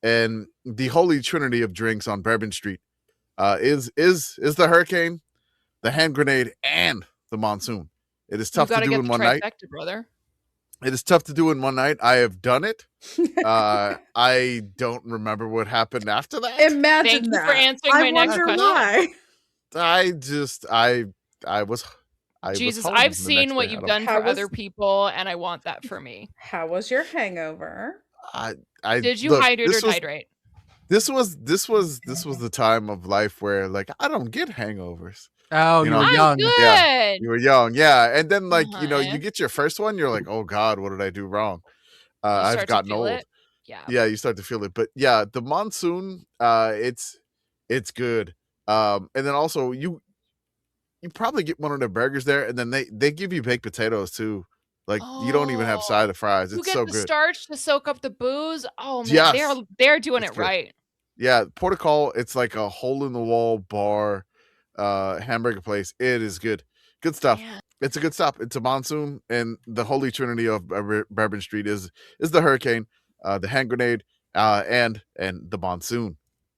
And the holy trinity of drinks on Bourbon Street is the hurricane, the hand grenade, and the monsoon. It is tough to do in one night, brother. It is tough to do in one night. I have done it. I don't remember what happened after that. Imagine Thank you that. for answering my next question. Why. I was Jesus, home I've the seen next what day. you've done for other people, and I want that for me. How was your hangover? Did you hydrate or dehydrate? This was the time of life where like I don't get hangovers. Oh, you were young. Good. Yeah, you were young. Yeah, and then like you get your first one, you're like, oh God, what did I do wrong? I've gotten old. It? Yeah, you start to feel it. But yeah, the monsoon, it's good. And then also you probably get one of their burgers there, and then they give you baked potatoes too. Like you don't even have side of fries. It's so good. You get the starch to soak up the booze. Oh man, yes. they're doing it right. Yeah, Port of Call, it's like a hole in the wall bar hamburger place. It is good. Good stuff. Yeah. It's a good stop. It's a monsoon, and the holy trinity of Bourbon Street is the hurricane, the hand grenade, and the monsoon.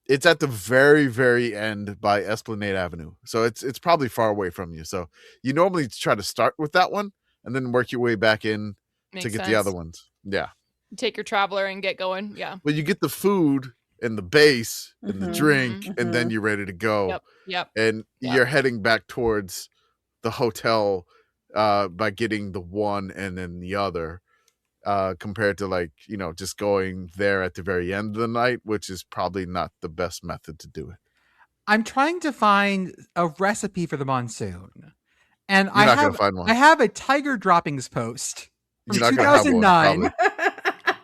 It's at the very, very end by Esplanade Avenue. So it's probably far away from you. So you normally try to start with that one and then work your way back in to get the other ones. Yeah. Take your traveler and get going. Yeah. But you get the food and the base and the drink, and then you're ready to go. Yep. And you're heading back towards the hotel by getting the one and then the other. Compared to like, just going there at the very end of the night, which is probably not the best method to do it. I'm trying to find a recipe for the monsoon. And You're not gonna find one. I have a Tiger Droppings post from You're not gonna have 2009.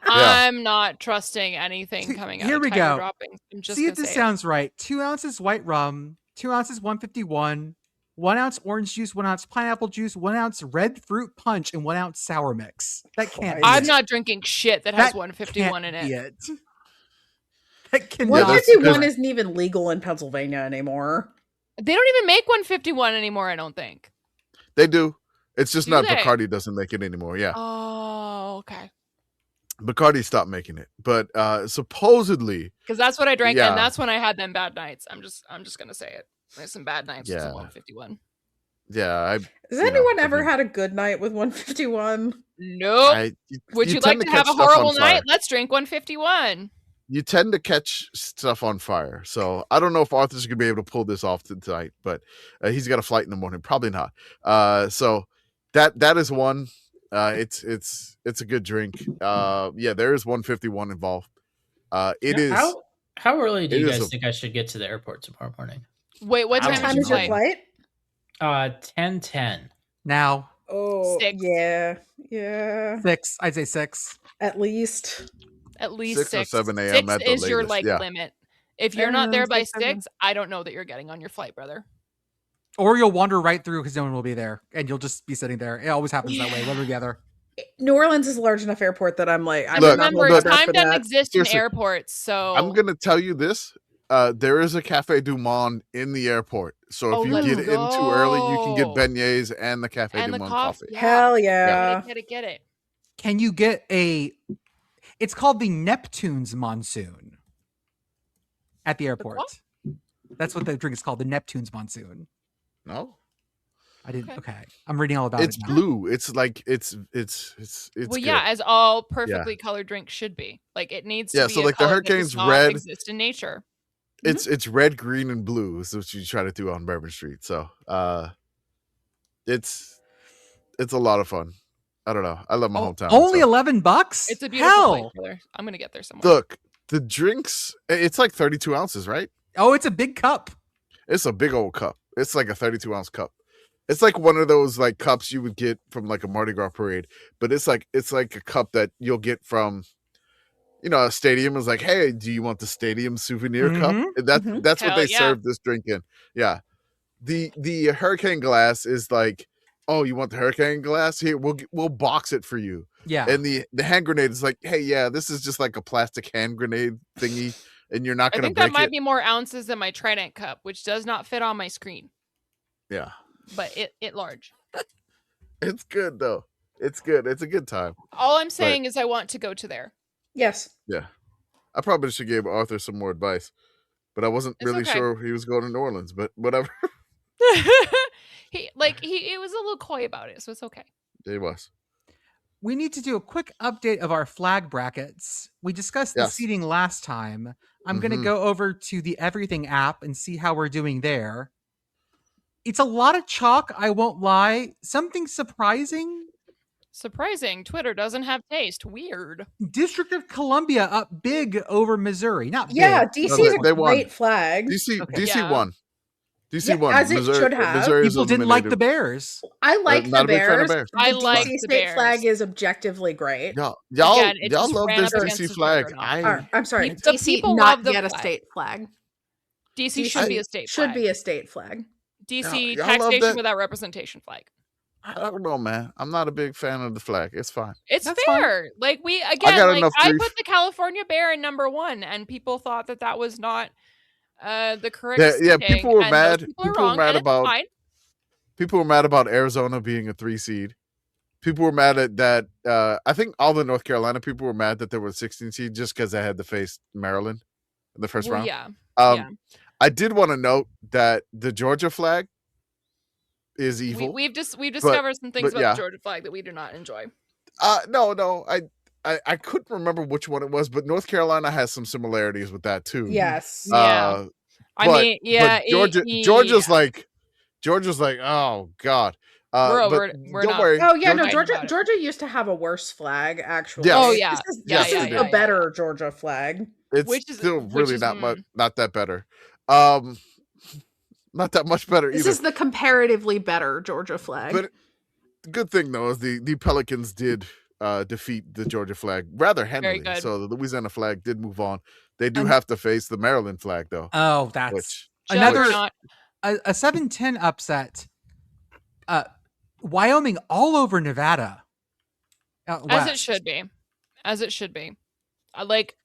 I'm not trusting anything coming out Here of we Tiger go. Droppings. I'm just See if this sounds right. 2 ounces white rum, 2 ounces 151, 1 ounce orange juice, 1 ounce pineapple juice, 1 ounce red fruit punch, and 1 ounce sour mix. That can't be I'm it. not drinking shit that has 151 in it. That cannot 151 isn't even legal in Pennsylvania anymore. They don't even make 151 anymore, I don't think. They do. It's just not they? Bacardi doesn't make it anymore. Yeah. Oh, okay. Bacardi stopped making it, but supposedly because that's what I drank, and that's when I had them bad nights. I'm just gonna say it. There's some bad nights with some 151. Yeah. Has anyone ever had a good night with 151? Nope. Would you like to have a horrible night? Let's drink 151. You tend to catch stuff on fire, so I don't know if Arthur's gonna be able to pull this off tonight, but he's got a flight in the morning. Probably not. So that is one. It's a good drink. There is 151 involved. It is. How early do you guys think I should get to the airport tomorrow morning? Wait, what time is your flight? 10:10. Now. Oh, 6. Yeah. 6. I'd say 6. At least 6 or 7 a.m. 6 at the is your latest. limit. If you're not there by 6, I don't know that you're getting on your flight, brother. Or you'll wander right through because no one will be there, and you'll just be sitting there. It always happens that way. One or the other. New Orleans is a large enough airport that I'm like, remember, time doesn't exist in airports, so I'm gonna tell you this. There is a Cafe Du Monde in the airport, so if you get in too early, you can get beignets and the Cafe Du Monde coffee. Yeah. Hell yeah! Get it. Can you get it's called the Neptune's Monsoon, at the airport. That's what the drink is called, the Neptune's Monsoon. No, I didn't. Okay, I'm reading all about it's it. It's blue. It's like it's. Well, good. yeah, as all perfectly colored drinks should be. Like it needs to be. So a like the color Hurricane's that does not red. Exist in nature. It's red, green, and blue. Is what you try to do on Bourbon Street. So it's a lot of fun. I don't know. I love my hometown. Only $11. It's a beautiful place. I'm gonna get there somewhere. Look, the drinks. It's like 32 ounces, right? Oh, it's a big cup. It's a big old cup. It's like a 32-ounce cup. It's like one of those like cups you would get from like a Mardi Gras parade, but it's like a cup that you'll get from, a stadium. Is like, hey, do you want the stadium souvenir cup? That's what they serve this drink in. Yeah, the Hurricane glass is like, oh, you want the Hurricane glass? Here, we'll box it for you. Yeah, and the hand grenade is like, hey, yeah, this is just like a plastic hand grenade thingy. And you're not going to break it. I think that might be more ounces than my Trident cup, which does not fit on my screen. Yeah. But it large. It's good, though. It's good. It's a good time. All I'm saying is I want to go to there. Yes. Yeah. I probably should give Arthur some more advice, but I wasn't really sure he was going to New Orleans, but whatever. he was a little coy about it, so it's okay. He was. We need to do a quick update of our flag brackets. We discussed the seating last time. I'm going to go over to the Everything app and see how we're doing there. It's a lot of chalk, I won't lie. Something surprising. Twitter doesn't have taste. Weird. District of Columbia up big over Missouri. Not big. DC is a great flag. DC won. DC won. As Missouri, it should have. People didn't like the Bears. I like the Bears. I like the DC the state Bears. flag is objectively great. Y'all just love ran this up DC against flag. I'm sorry. The DC people not love the yet a flag. state flag. DC should be a state flag. Should be a state flag. DC Y'all love taxation that? without representation flag. I don't know, man. I'm not a big fan of the flag. It's fine. It's fair. Fine. Like I put the California Bear in number 1, and people thought that was not the correct. Yeah, people were mad. People were mad about. People were mad about Arizona being a 3 seed. People were mad at that. I think all the North Carolina people were mad that there were 16 seed just because they had to face Maryland in the first round. Yeah. I did want to note that the Georgia flag is evil. We've discovered some things about the Georgia flag that we do not enjoy. No. I couldn't remember which one it was, but North Carolina has some similarities with that too. Yes. Georgia's like, oh God. We're don't not. worry. Oh yeah, no. Georgia used to have a worse flag, actually. Yes. Oh yeah. This is a better Georgia flag. It's still really not that better. Not that much better either. This is the comparatively better Georgia flag. But the good thing though is the Pelicans did defeat the Georgia flag rather handily. So the Louisiana flag did move on. They do have to face the Maryland flag though. Oh, that's another a 7-10 upset. Wyoming all over Nevada. As it should be.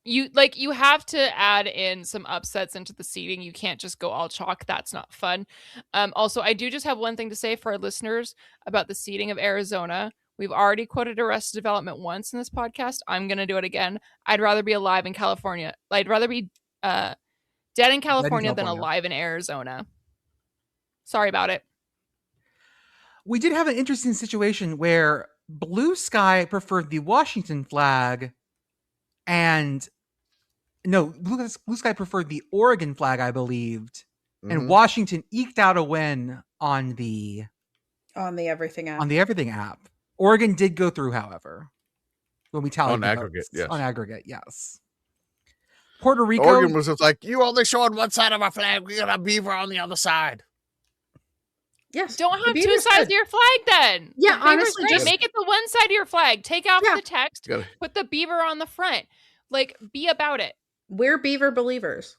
You have to add in some upsets into the seeding. You can't just go all chalk. That's not fun. Also, I do just have one thing to say for our listeners about the seeding of Arizona. We've already quoted Arrested Development once in this podcast. I'm going to do it again. I'd rather be alive in California. I'd rather be dead in California than alive in Arizona. Sorry about it. We did have an interesting situation where Blue Sky preferred the Washington flag and Blue Sky preferred the Oregon flag, I believed. And Washington eked out a win on the Everything app. Oregon did go through, however, when we tallied on aggregate. Yes. On aggregate, yes. Puerto Rico. Oregon was just like, you only showed one side of our flag. We got a beaver on the other side. Yes. Don't have two sides of your flag then. Yeah, honestly, just make it the one side of your flag. Take out the text. Put the beaver on the front. Like, be about it. We're beaver believers.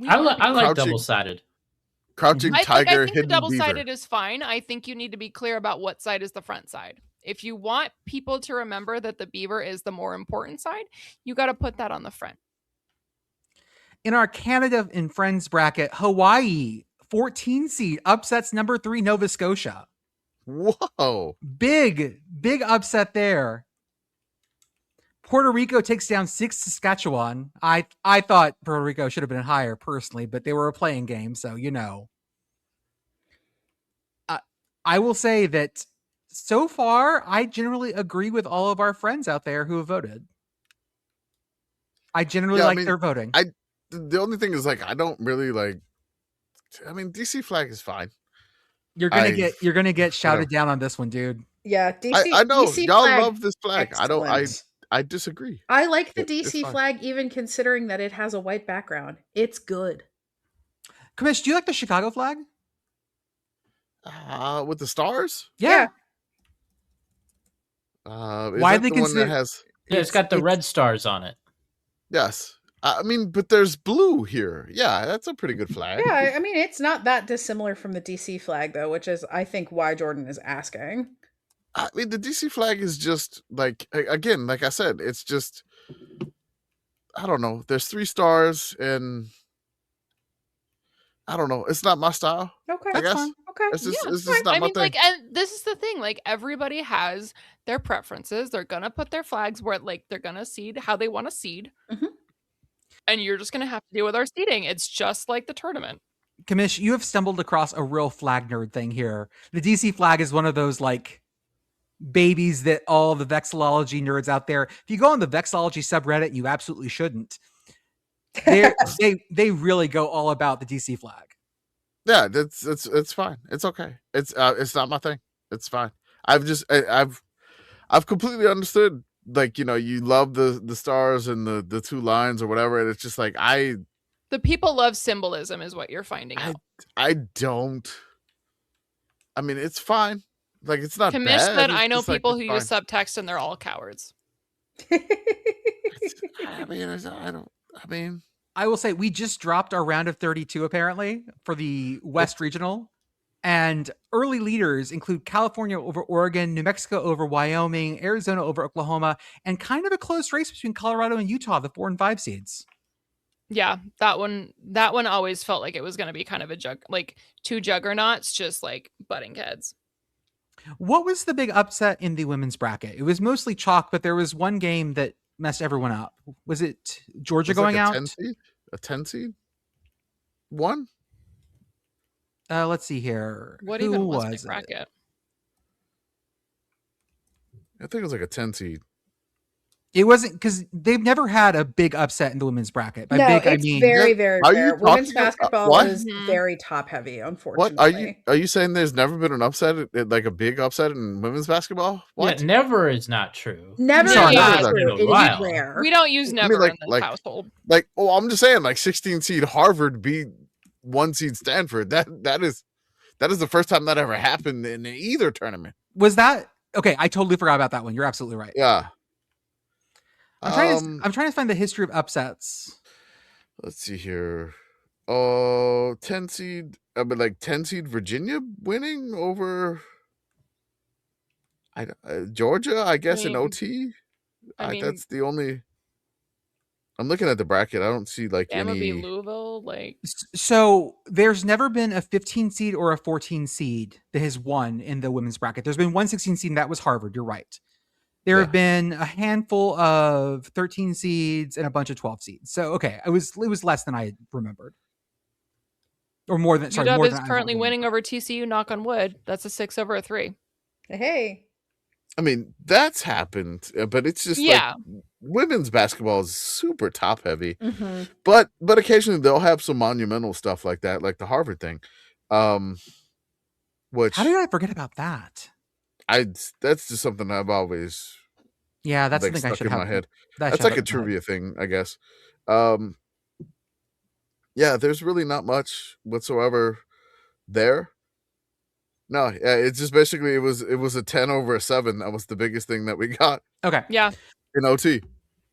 I like double-sided. Crouching tiger, hidden beaver. I think the double-sided is fine. I think you need to be clear about what side is the front side. If you want people to remember that the beaver is the more important side, you got to put that on the front. In our Canada and Friends bracket, Hawaii 14 seed upsets number 3 Nova Scotia. Whoa. Big upset there. Puerto Rico takes down 6 Saskatchewan. I thought Puerto Rico should have been higher personally, but they were a playing game, so you know. I will say that so far, I generally agree with all of our friends out there who have voted. I generally like their voting. The only thing is, like, I don't really like. I mean, DC flag is fine. You're gonna get shouted down on this one, dude. Yeah, DC. I know DC y'all flag, love this flag. excellent. I disagree. I like the DC flag, even considering that it has a white background. It's good. Kamish, do you like the Chicago flag? With the stars? Yeah. Why they the one that has? Yeah, it's got the red stars on it. Yes. I mean, but there's blue here. Yeah, that's a pretty good flag. Yeah, I mean, it's not that dissimilar from the DC flag, though, which is, I think, why Jordan is asking. I mean, the DC flag is just, like, again, like I said, it's just, I don't know. There's 3 stars, and I don't know. It's not my style. Okay, I guess. fine. Okay, it's just not my thing. Like, and this is the thing. Like, everybody has their preferences. They're gonna put their flags where, like, they're gonna seed how they want to seed. Mm-hmm. And you're just going to have to deal with our seating. It's just like the tournament. Kamish, you have stumbled across a real flag nerd thing here. The DC flag is one of those, like, babies that all the vexillology nerds out there, if you go on the vexillology subreddit, you absolutely shouldn't. They really go all about the DC flag. Yeah, it's fine. It's okay. It's not my thing. It's fine. I've completely understood. Like, you know, you love the stars and the 2 lines or whatever, and it's just like the people love symbolism is what you're finding out. I don't. I mean, it's fine. Like, it's not Kamish bad. said, I know people like, who use subtext and they're all cowards. I will say we just dropped our round of 32 apparently for the West Regional. And early leaders include California over Oregon, New Mexico over Wyoming, Arizona over Oklahoma, and kind of a close race between Colorado and Utah, the 4 and 5 seeds. Yeah, that one always felt like it was going to be kind of like 2 juggernauts just like butting heads. What was the big upset in the women's bracket? It was mostly chalk, but there was one game that messed everyone up. Was it Georgia going out? 10 seed? A 10 seed? 1? Let's see here. What Who even was the bracket? I think it was like a 10 seed. It wasn't, because they've never had a big upset in the women's bracket. By big, I mean very, very rare. Women's basketball is very top heavy, unfortunately. What are you saying? There's never been an upset, like a big upset in women's basketball? What? Yeah, never is not true. Never is not true. It is rare. We don't use never in this household. Like, I'm just saying, like 16 seed Harvard beat 1 seed Stanford. That is the first time that ever happened in either tournament. Was that okay? I totally forgot about that one. You're absolutely right. Yeah. I'm trying to find the history of upsets. Let's see here. 10 seed. I mean, like 10 seed Virginia winning over Georgia, I guess, in OT. That's the only. I'm looking at the bracket. I don't see like any. Louisville, like. So there's never been a 15 seed or a 14 seed that has won in the women's bracket. There's been one 16 seed, and that was Harvard. You're right. There have been a handful of 13 seeds and a bunch of 12 seeds. So, okay, it was less than I remembered. Or more than, sorry, more UW than is currently winning over TCU, knock on wood. That's a 6 over a 3. Hey. I mean, that's happened, but it's just like women's basketball is super top heavy. Mm-hmm. But occasionally they'll have some monumental stuff like that, like the Harvard thing. Which how did I forget about that? That's just something I've always that's like, something I should in have my head. That's like a trivia thing, I guess. There's really not much whatsoever there. No, it's just basically it was a 10 over a 7. That was the biggest thing that we got. Okay. Yeah. In OT.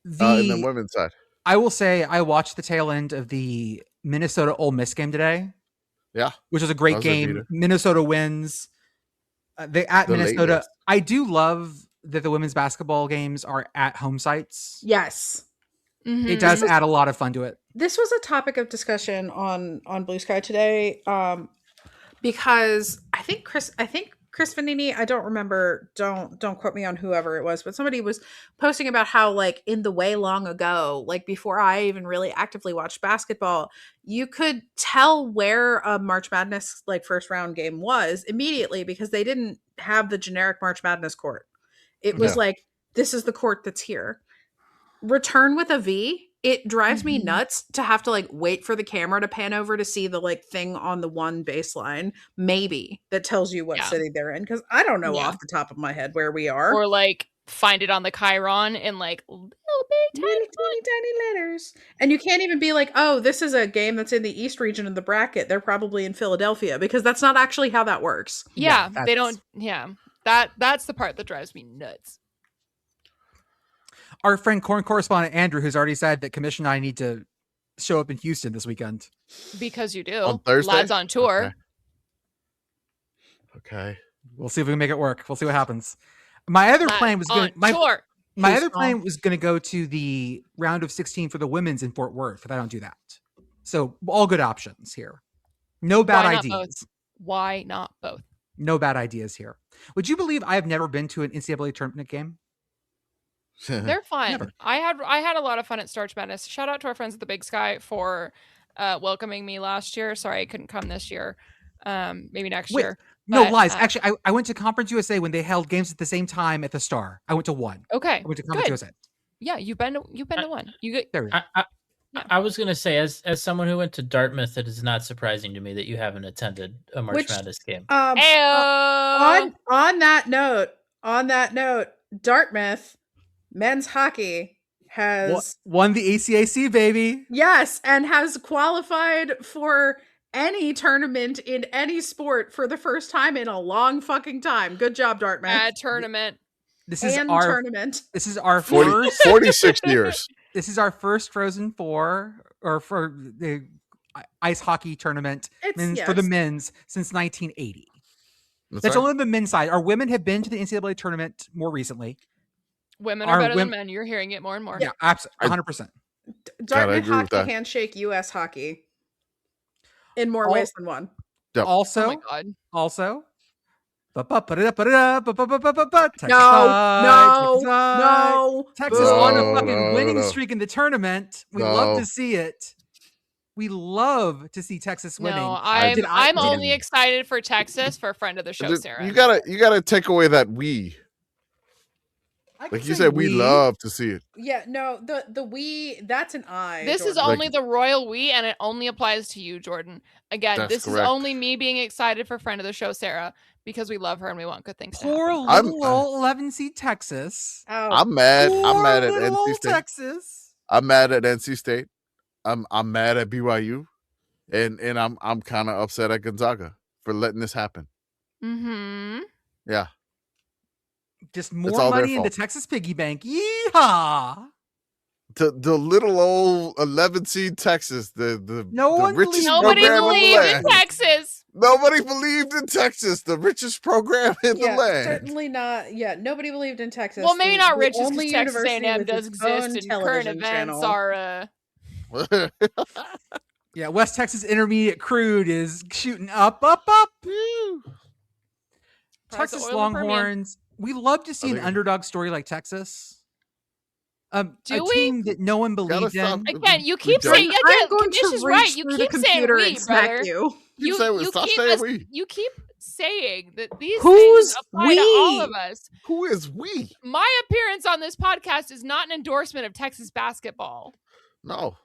In the women's side. I will say I watched the tail end of the Minnesota Ole Miss game today. Yeah. Which was a great game. Minnesota wins. Minnesota. Latest. I do love that the women's basketball games are at home sites. Yes. Mm-hmm. It does add a lot of fun to it. This was a topic of discussion on Blue Sky today. Because I think Chris Vanini, I don't remember, don't quote me on whoever it was, but somebody was posting about how, like, in the way long ago, like before I even really actively watched basketball, you could tell where a March Madness like first round game was immediately because they didn't have the generic March Madness court. It was like, this is the court that's here. Return with a V, it drives me nuts to have to like wait for the camera to pan over to see the like thing on the one baseline maybe that tells you what city they're in, because I don't know off the top of my head where we are, or like find it on the Chiron in like little big tiny letters, and you can't even be like, oh, this is a game that's in the East region of the bracket, they're probably in Philadelphia, because that's not actually how that works. They don't. That's the part that drives me nuts. Our friend corn correspondent Andrew, who's already said that Commission and I need to show up in Houston this weekend. Because you do. On Thursday? Lads on tour. Okay. We'll see if we can make it work. We'll see what happens. My other plan was going to go to the round of 16 for the women's in Fort Worth, but I don't do that. So all good options here. No bad ideas. Why not both? No bad ideas here. Would you believe I have never been to an NCAA tournament game? They're fun. Never. I had a lot of fun at Starch Madness. Shout out to our friends at the Big Sky for welcoming me last year. Sorry I couldn't come this year. Maybe next year. No, lies. Actually, I went to Conference USA when they held games at the same time at the Star. I went to one. Okay. I went to Conference USA. Yeah, you've been to one. There we go. I was gonna say, as someone who went to Dartmouth, it is not surprising to me that you haven't attended a March Madness game. On that note, Dartmouth men's hockey has won the ACAC, baby. Yes, and has qualified for any tournament in any sport for the first time in a long fucking time. Good job, Dartmouth. Tournament. This is our tournament. This is our 46 years. This is our first Frozen Four, or for the ice hockey tournament for the men's since 1980. That's only the men's side. Our women have been to the NCAA tournament more recently. Women are better than men. You're hearing it more and more. Yeah, absolutely, 100%. Dartmouth hockey handshake, U.S. hockey, in more ways than one. Yep. Also, oh my God. Also, Texas on a fucking winning streak in the tournament. We love to see it. We love to see Texas winning. No, I'm only excited for Texas for a friend of the show, Sarah. You gotta take away that we. Like you said, we love to see it. Yeah, no, the we, that's an I. This Jordan. is only the royal we, and it only applies to you, Jordan. Again, That's this correct. is only me being excited for friend of the show, Sarah, because we love her and we want good things. Poor little 11 seed Texas. Oh. I'm mad. I'm mad at NC State. Texas. I'm mad at NC State. I'm mad at BYU, and I'm kind of upset at Gonzaga for letting this happen. Mm-hmm. Yeah. Just more money in the Texas piggy bank. Yeehaw! The little old 11 seed Texas, the richest nobody program believed in the land. in Texas. Nobody believed in Texas, the richest program in the land. Certainly not. Yeah, nobody believed in Texas. Well, maybe not richest because Texas A&M does exist and current events are. Yeah, West Texas Intermediate Crude is shooting up. Texas Longhorns. We love to see an underdog story like Texas. Team that no one believed in. Again, you keep saying Kamish is right. You keep saying we, brother. You keep saying that these things apply to all of us. Who is we? My appearance on this podcast is not an endorsement of Texas basketball. No.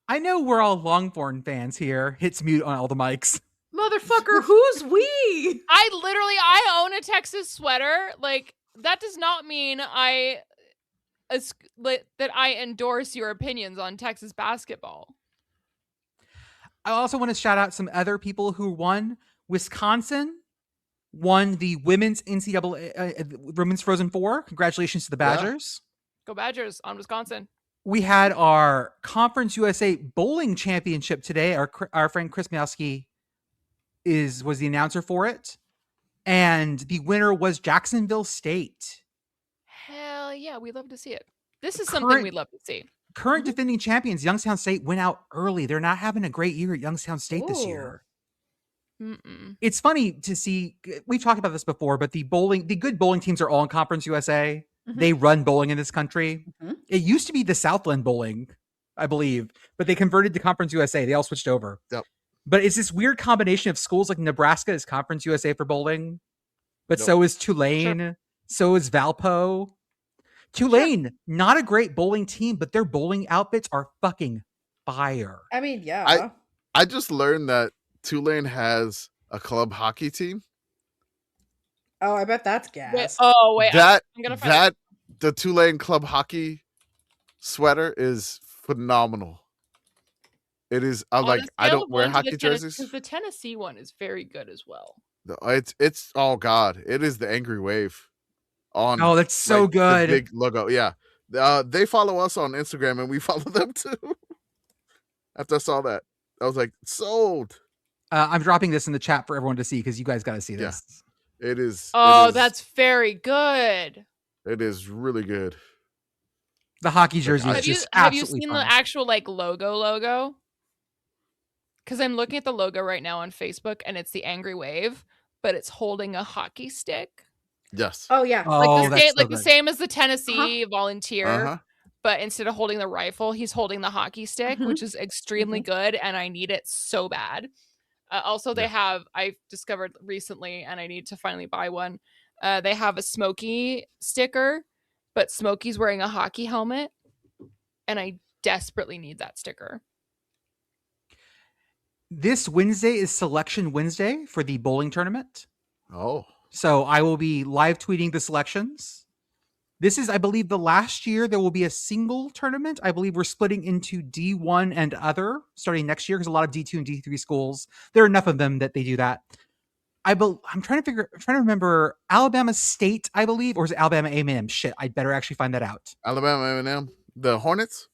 I know we're all Longhorn fans here. Hits mute on all the mics. Motherfucker, who's we? I own a Texas sweater. Like, that does not mean that I endorse your opinions on Texas basketball. I also want to shout out some other people who won. Wisconsin won the women's NCAA women's Frozen Four. Congratulations to the Badgers. Yeah. Go Badgers on Wisconsin. We had our Conference USA bowling championship today. Our friend Chris Miowski was the announcer for it, and the winner was Jacksonville State. Hell yeah, we love to see it. This is something we love to see. Current defending champions Youngstown State went out early. They're not having a great year at Youngstown State this year. It's funny to see. We've talked about this before, but the good bowling teams are all in Conference USA. Mm-hmm. They run bowling in this country. Mm-hmm. It used to be the Southland Bowling, I believe, but they converted to Conference USA. They all switched over. Yep. But it's this weird combination of schools. Like Nebraska is Conference USA for bowling, but so is Tulane. Sure. So is Valpo. Tulane, not a great bowling team, but their bowling outfits are fucking fire. I mean, yeah. I just learned that Tulane has a club hockey team. Oh, I bet that's gas. The Tulane club hockey sweater is phenomenal. It is. I don't wear hockey jerseys because the Tennessee one is very good as well. It's oh god, it is the Angry Wave. That's so good. The big logo, yeah. They follow us on Instagram, and we follow them too. After I saw that, I was like, sold. I'm dropping this in the chat for everyone to see because you guys got to see this. Yeah, it is. That's very good. It is really good. The hockey jersey is just absolutely Have you seen fun. the actual logo? Because I'm looking at the logo right now on Facebook, and it's the Angry Wave, but it's holding a hockey stick. Yes. Oh yeah. The same as the Tennessee Volunteer, but instead of holding the rifle, he's holding the hockey stick, which is extremely good, and I need it so bad. Also, I've discovered recently, and I need to finally buy one. They have a Smokey sticker, but Smokey's wearing a hockey helmet, and I desperately need that sticker. This Wednesday is Selection Wednesday for the bowling tournament. Oh. So I will be live tweeting the selections. This is, I believe, the last year there will be a single tournament. I believe we're splitting into D1 and other starting next year because a lot of D2 and D3 schools, there are enough of them that they do that. I'm trying to remember Alabama State, I believe, or is it Alabama A&M? Shit, I'd better actually find that out. Alabama A&M, the Hornets.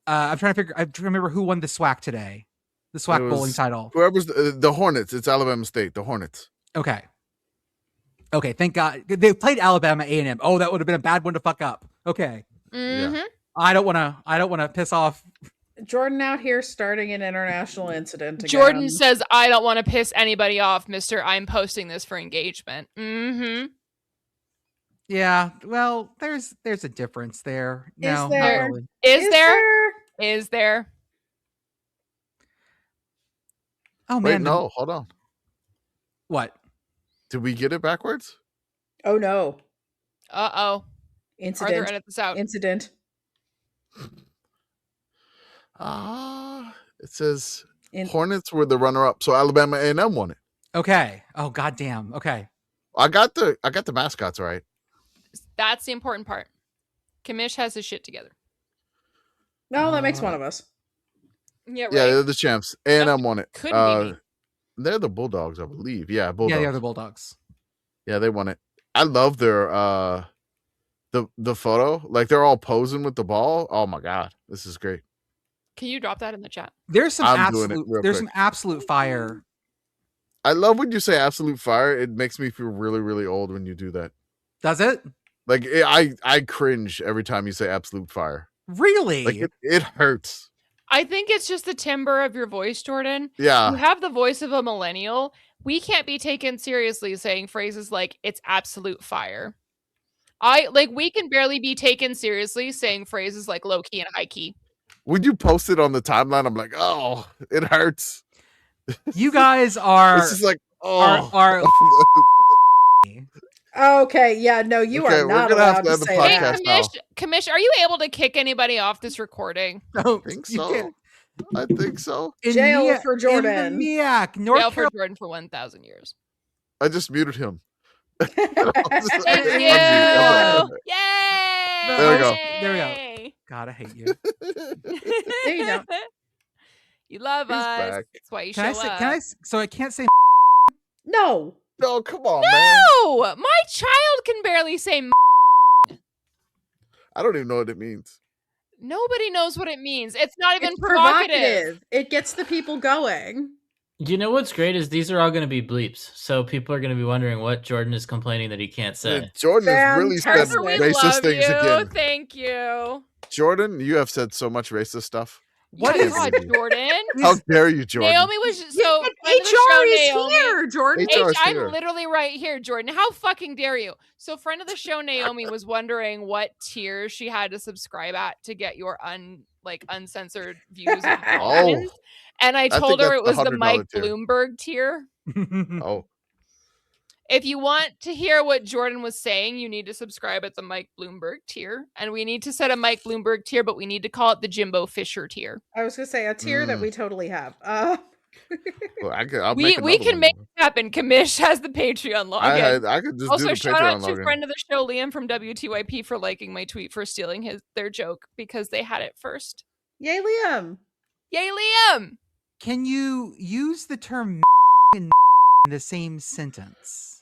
I'm trying to remember who won the SWAC today, the SWAC bowling title. Whoever's the Hornets. It's Alabama State, the Hornets. Okay, thank God they played Alabama A&M. Oh, that would have been a bad one to fuck up. Okay, yeah. I don't want to piss off Jordan out here starting an international incident again. Jordan says, "I don't want to piss anybody off, Mister. I'm posting this for engagement." Mm-hmm. Yeah, well, there's a difference there. Is there? Not really. Is there? Oh man, wait, no, hold on. What? Did we get it backwards? Oh no. Uh-oh. Incident. Arthur, edit this out. Incident. It says Hornets were the runner-up, so Alabama A&M won it. Okay. Oh goddamn. Okay. I got the mascots right. That's the important part. Kamish has his shit together. No, that makes one of us. Yeah, right. Yeah, they're the champs. A&M won it. Couldn't be me. They're the Bulldogs, I believe. Yeah, Bulldogs. Yeah, they are the Bulldogs. Yeah, they won it. I love their the photo. Like they're all posing with the ball. Oh my god, this is great. Can you drop that in the chat? There's some absolute fire. I love when you say absolute fire. It makes me feel really, really old when you do that. Does it? Like I cringe every time you say absolute fire. Really? Like it hurts. I think it's just the timbre of your voice, Jordan. Yeah. You have the voice of a millennial. We can't be taken seriously saying phrases like it's absolute fire. We can barely be taken seriously saying phrases like low key and high key. When you post it on the timeline, I'm like, oh, it hurts. You guys are. It's just like, oh. Are okay, yeah, no, you are not allowed to say that. Hey, Kamish, are you able to kick anybody off this recording? I think so. I think so. Jail for Jordan. Jail for Jordan for 1,000 years. I just muted him. Thank you. Yay! There we go. God, I hate you. There you go. You love us. Back. That's why you show up. So I can't say No. No, come on, man. No! My child can barely say I don't even know what it means. Nobody knows what it means. It's not even It's provocative. It gets the people going. You know what's great is these are all going to be bleeps, so people are going to be wondering what Jordan is complaining that he can't say. Yeah, Jordan has really said Fantastic. racist things again. Thank you. Jordan, you have said so much racist stuff. What Oh is God, Jordan? How dare you, Jordan? Naomi was friend of the show, HR is Naomi. here, Jordan. HR is I'm here. literally right here, Jordan. How fucking dare you? So, friend of the show, Naomi, was wondering what tier she had to subscribe at to get your uncensored views and opinions. And I told her it was the Mike tier. Bloomberg tier. Oh. If you want to hear what Jordan was saying, you need to subscribe at the Mike Bloomberg tier. And we need to set a Mike Bloomberg tier, but we need to call it the Jimbo Fisher tier. I was going to say a tier that we totally have. Well, we can make it happen. Kamish has the Patreon login. I could just also, do the shout Patreon out to login. friend of the show, Liam from WTYP, for liking my tweet for stealing their joke because they had it first. Yay, Liam. Yay, Liam. Can you use the term in the same sentence?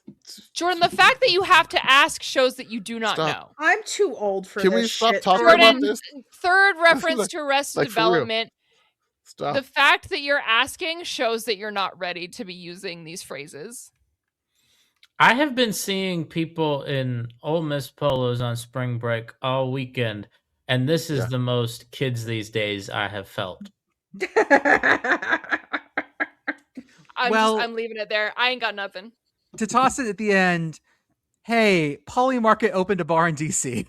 Jordan, the fact that you have to ask shows that you do not know. I'm too old for Can this we stop shit. talking Jordan, about this? Third reference to Arrested like, for real. Development. Stop. The fact that you're asking shows that you're not ready to be using these phrases. I have been seeing people in Ole Miss polos on spring break all weekend, and this is the most kids these days I have felt. I'm leaving it there. I ain't got nothing. To toss it at the end, hey, Poly Market opened a bar in DC.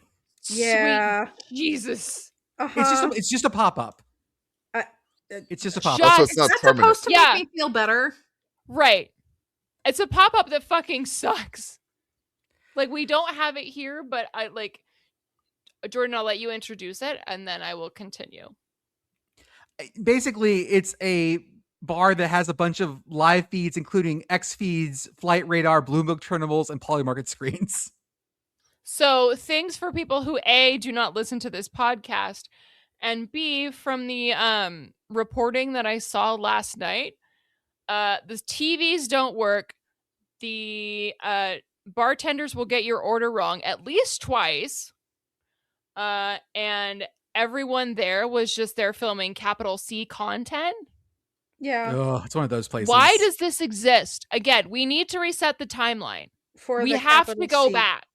Yeah. Sweet Jesus. It's just a pop-up. It's just a pop-up. Shut- It's not That's permanent. supposed to make me feel better. Right. It's a pop-up that fucking sucks. Like, we don't have it here, but I like Jordan, I'll let you introduce it and then I will continue. Basically, it's a bar that has a bunch of live feeds, including X feeds, Flight Radar, Bloomberg terminals, and Polymarket screens. So things for people who A, do not listen to this podcast, and B, from the reporting that I saw last night, the TVs don't work. The bartenders will get your order wrong at least twice. And everyone there was just there filming capital C content. Yeah. Oh, it's one of those places. Why does this exist? Again, we need to reset the timeline. We have to go back.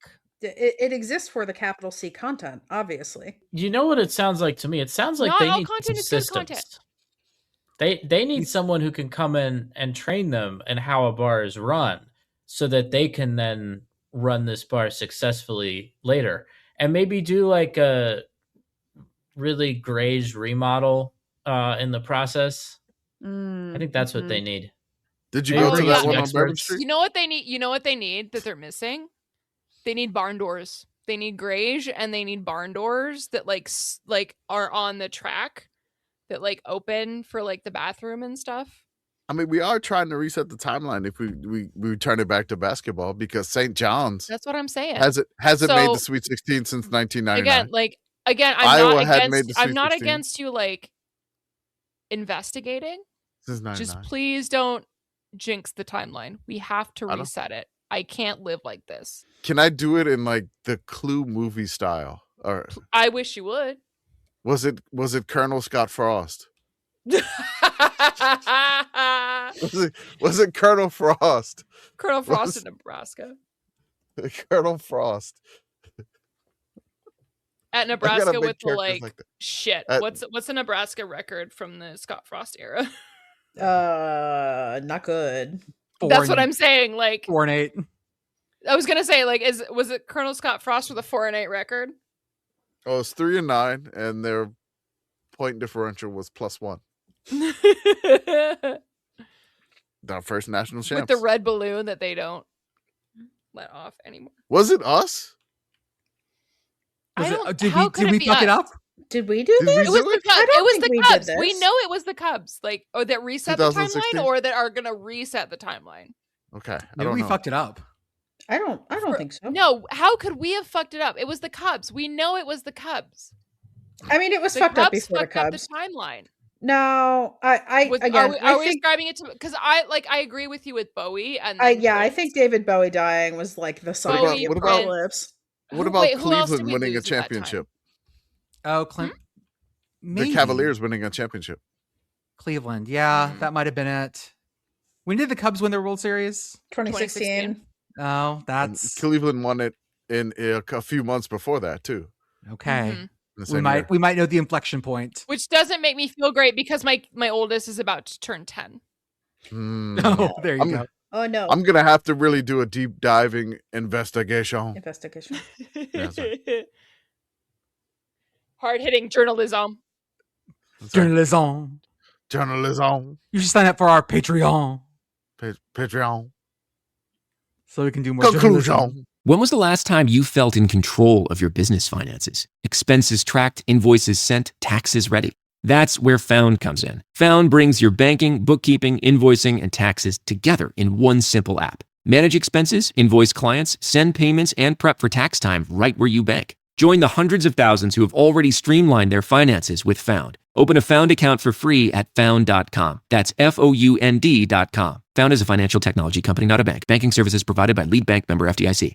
It exists for the capital C content, obviously. You know what it sounds like to me? It sounds like Not they all need content some is good content. systems. They need someone who can come in and train them in how a bar is run so that they can then run this bar successfully later. And maybe do like a really greige remodel in the process. I think that's what they need. Did you go to that one on experts. Bourbon Street? You know what they need? You know what they need that they're missing? They need barn doors. They need greige and they need barn doors that like are on the track that like open for like the bathroom and stuff. I mean, we are trying to reset the timeline if we turn it back to basketball because St. John's That's what I'm saying. hasn't So- made the Sweet 16 since 1999. Again, Iowa had made the I'm Sweet not 16. against you like investigating. Since 99. Just please don't jinx the timeline. We have to I don't- reset it. I can't live like this. Can I do it in like the Clue movie style? Or I wish you would. was it Colonel Scott Frost? Was it Colonel Frost? Colonel Frost in Nebraska. Colonel Frost. At make Nebraska with the characters like, like that. shit. At- What's a Nebraska record from the Scott Frost era? Not good. That's what I'm saying. Like 4-8. I was gonna say, like, was it Colonel Scott Frost with a 4-8 record? Oh, it's 3-9, and their point differential was +1. Our first national champs. With the red balloon that they don't let off anymore. Was it us? Did we fuck it up? Did we do Did this? we It was do the it? Cubs. I It don't was think the we did Cubs. this. We know it was the Cubs. Like, or that reset the 2016? timeline, or that are gonna reset the timeline. Okay. I Maybe don't we know. fucked it up. I don't think so. No, how could we have fucked it up? It was the Cubs. We know it was the Cubs. I mean, it was The fucked up Cubs before the fucked up Cubs. the timeline. No, I again, are we I think, ascribing it to? Because I agree with you with Bowie and I Prince. think David Bowie dying was like the sign of the What about- apocalypse. What Who- about wait, who else did Cleveland we winning a lose at that time? championship? Oh, Clint. The Cavaliers winning a championship. Cleveland. Yeah, that might have been it. When did the Cubs win their World Series? 2016. Oh, And that's Cleveland won it in a few months before that too. okay. Mhm. The We same might year. know the inflection point. Which doesn't make me feel great because my oldest is about to turn 10. Oh, there you go. Oh no. I'm gonna have to really do a deep diving investigation. Yes, Hard-hitting journalism. Journalism. You should sign up for our Patreon. Patreon. So we can do more Conclusion. journalism. When was the last time you felt in control of your business finances? Expenses tracked, invoices sent, taxes ready. That's where Found comes in. Found brings your banking, bookkeeping, invoicing, and taxes together in one simple app. Manage expenses, invoice clients, send payments, and prep for tax time right where you bank. Join the hundreds of thousands who have already streamlined their finances with Found. Open a Found account for free at found.com. That's FOUND.com. Found is a financial technology company, not a bank. Banking services provided by Lead Bank, member FDIC.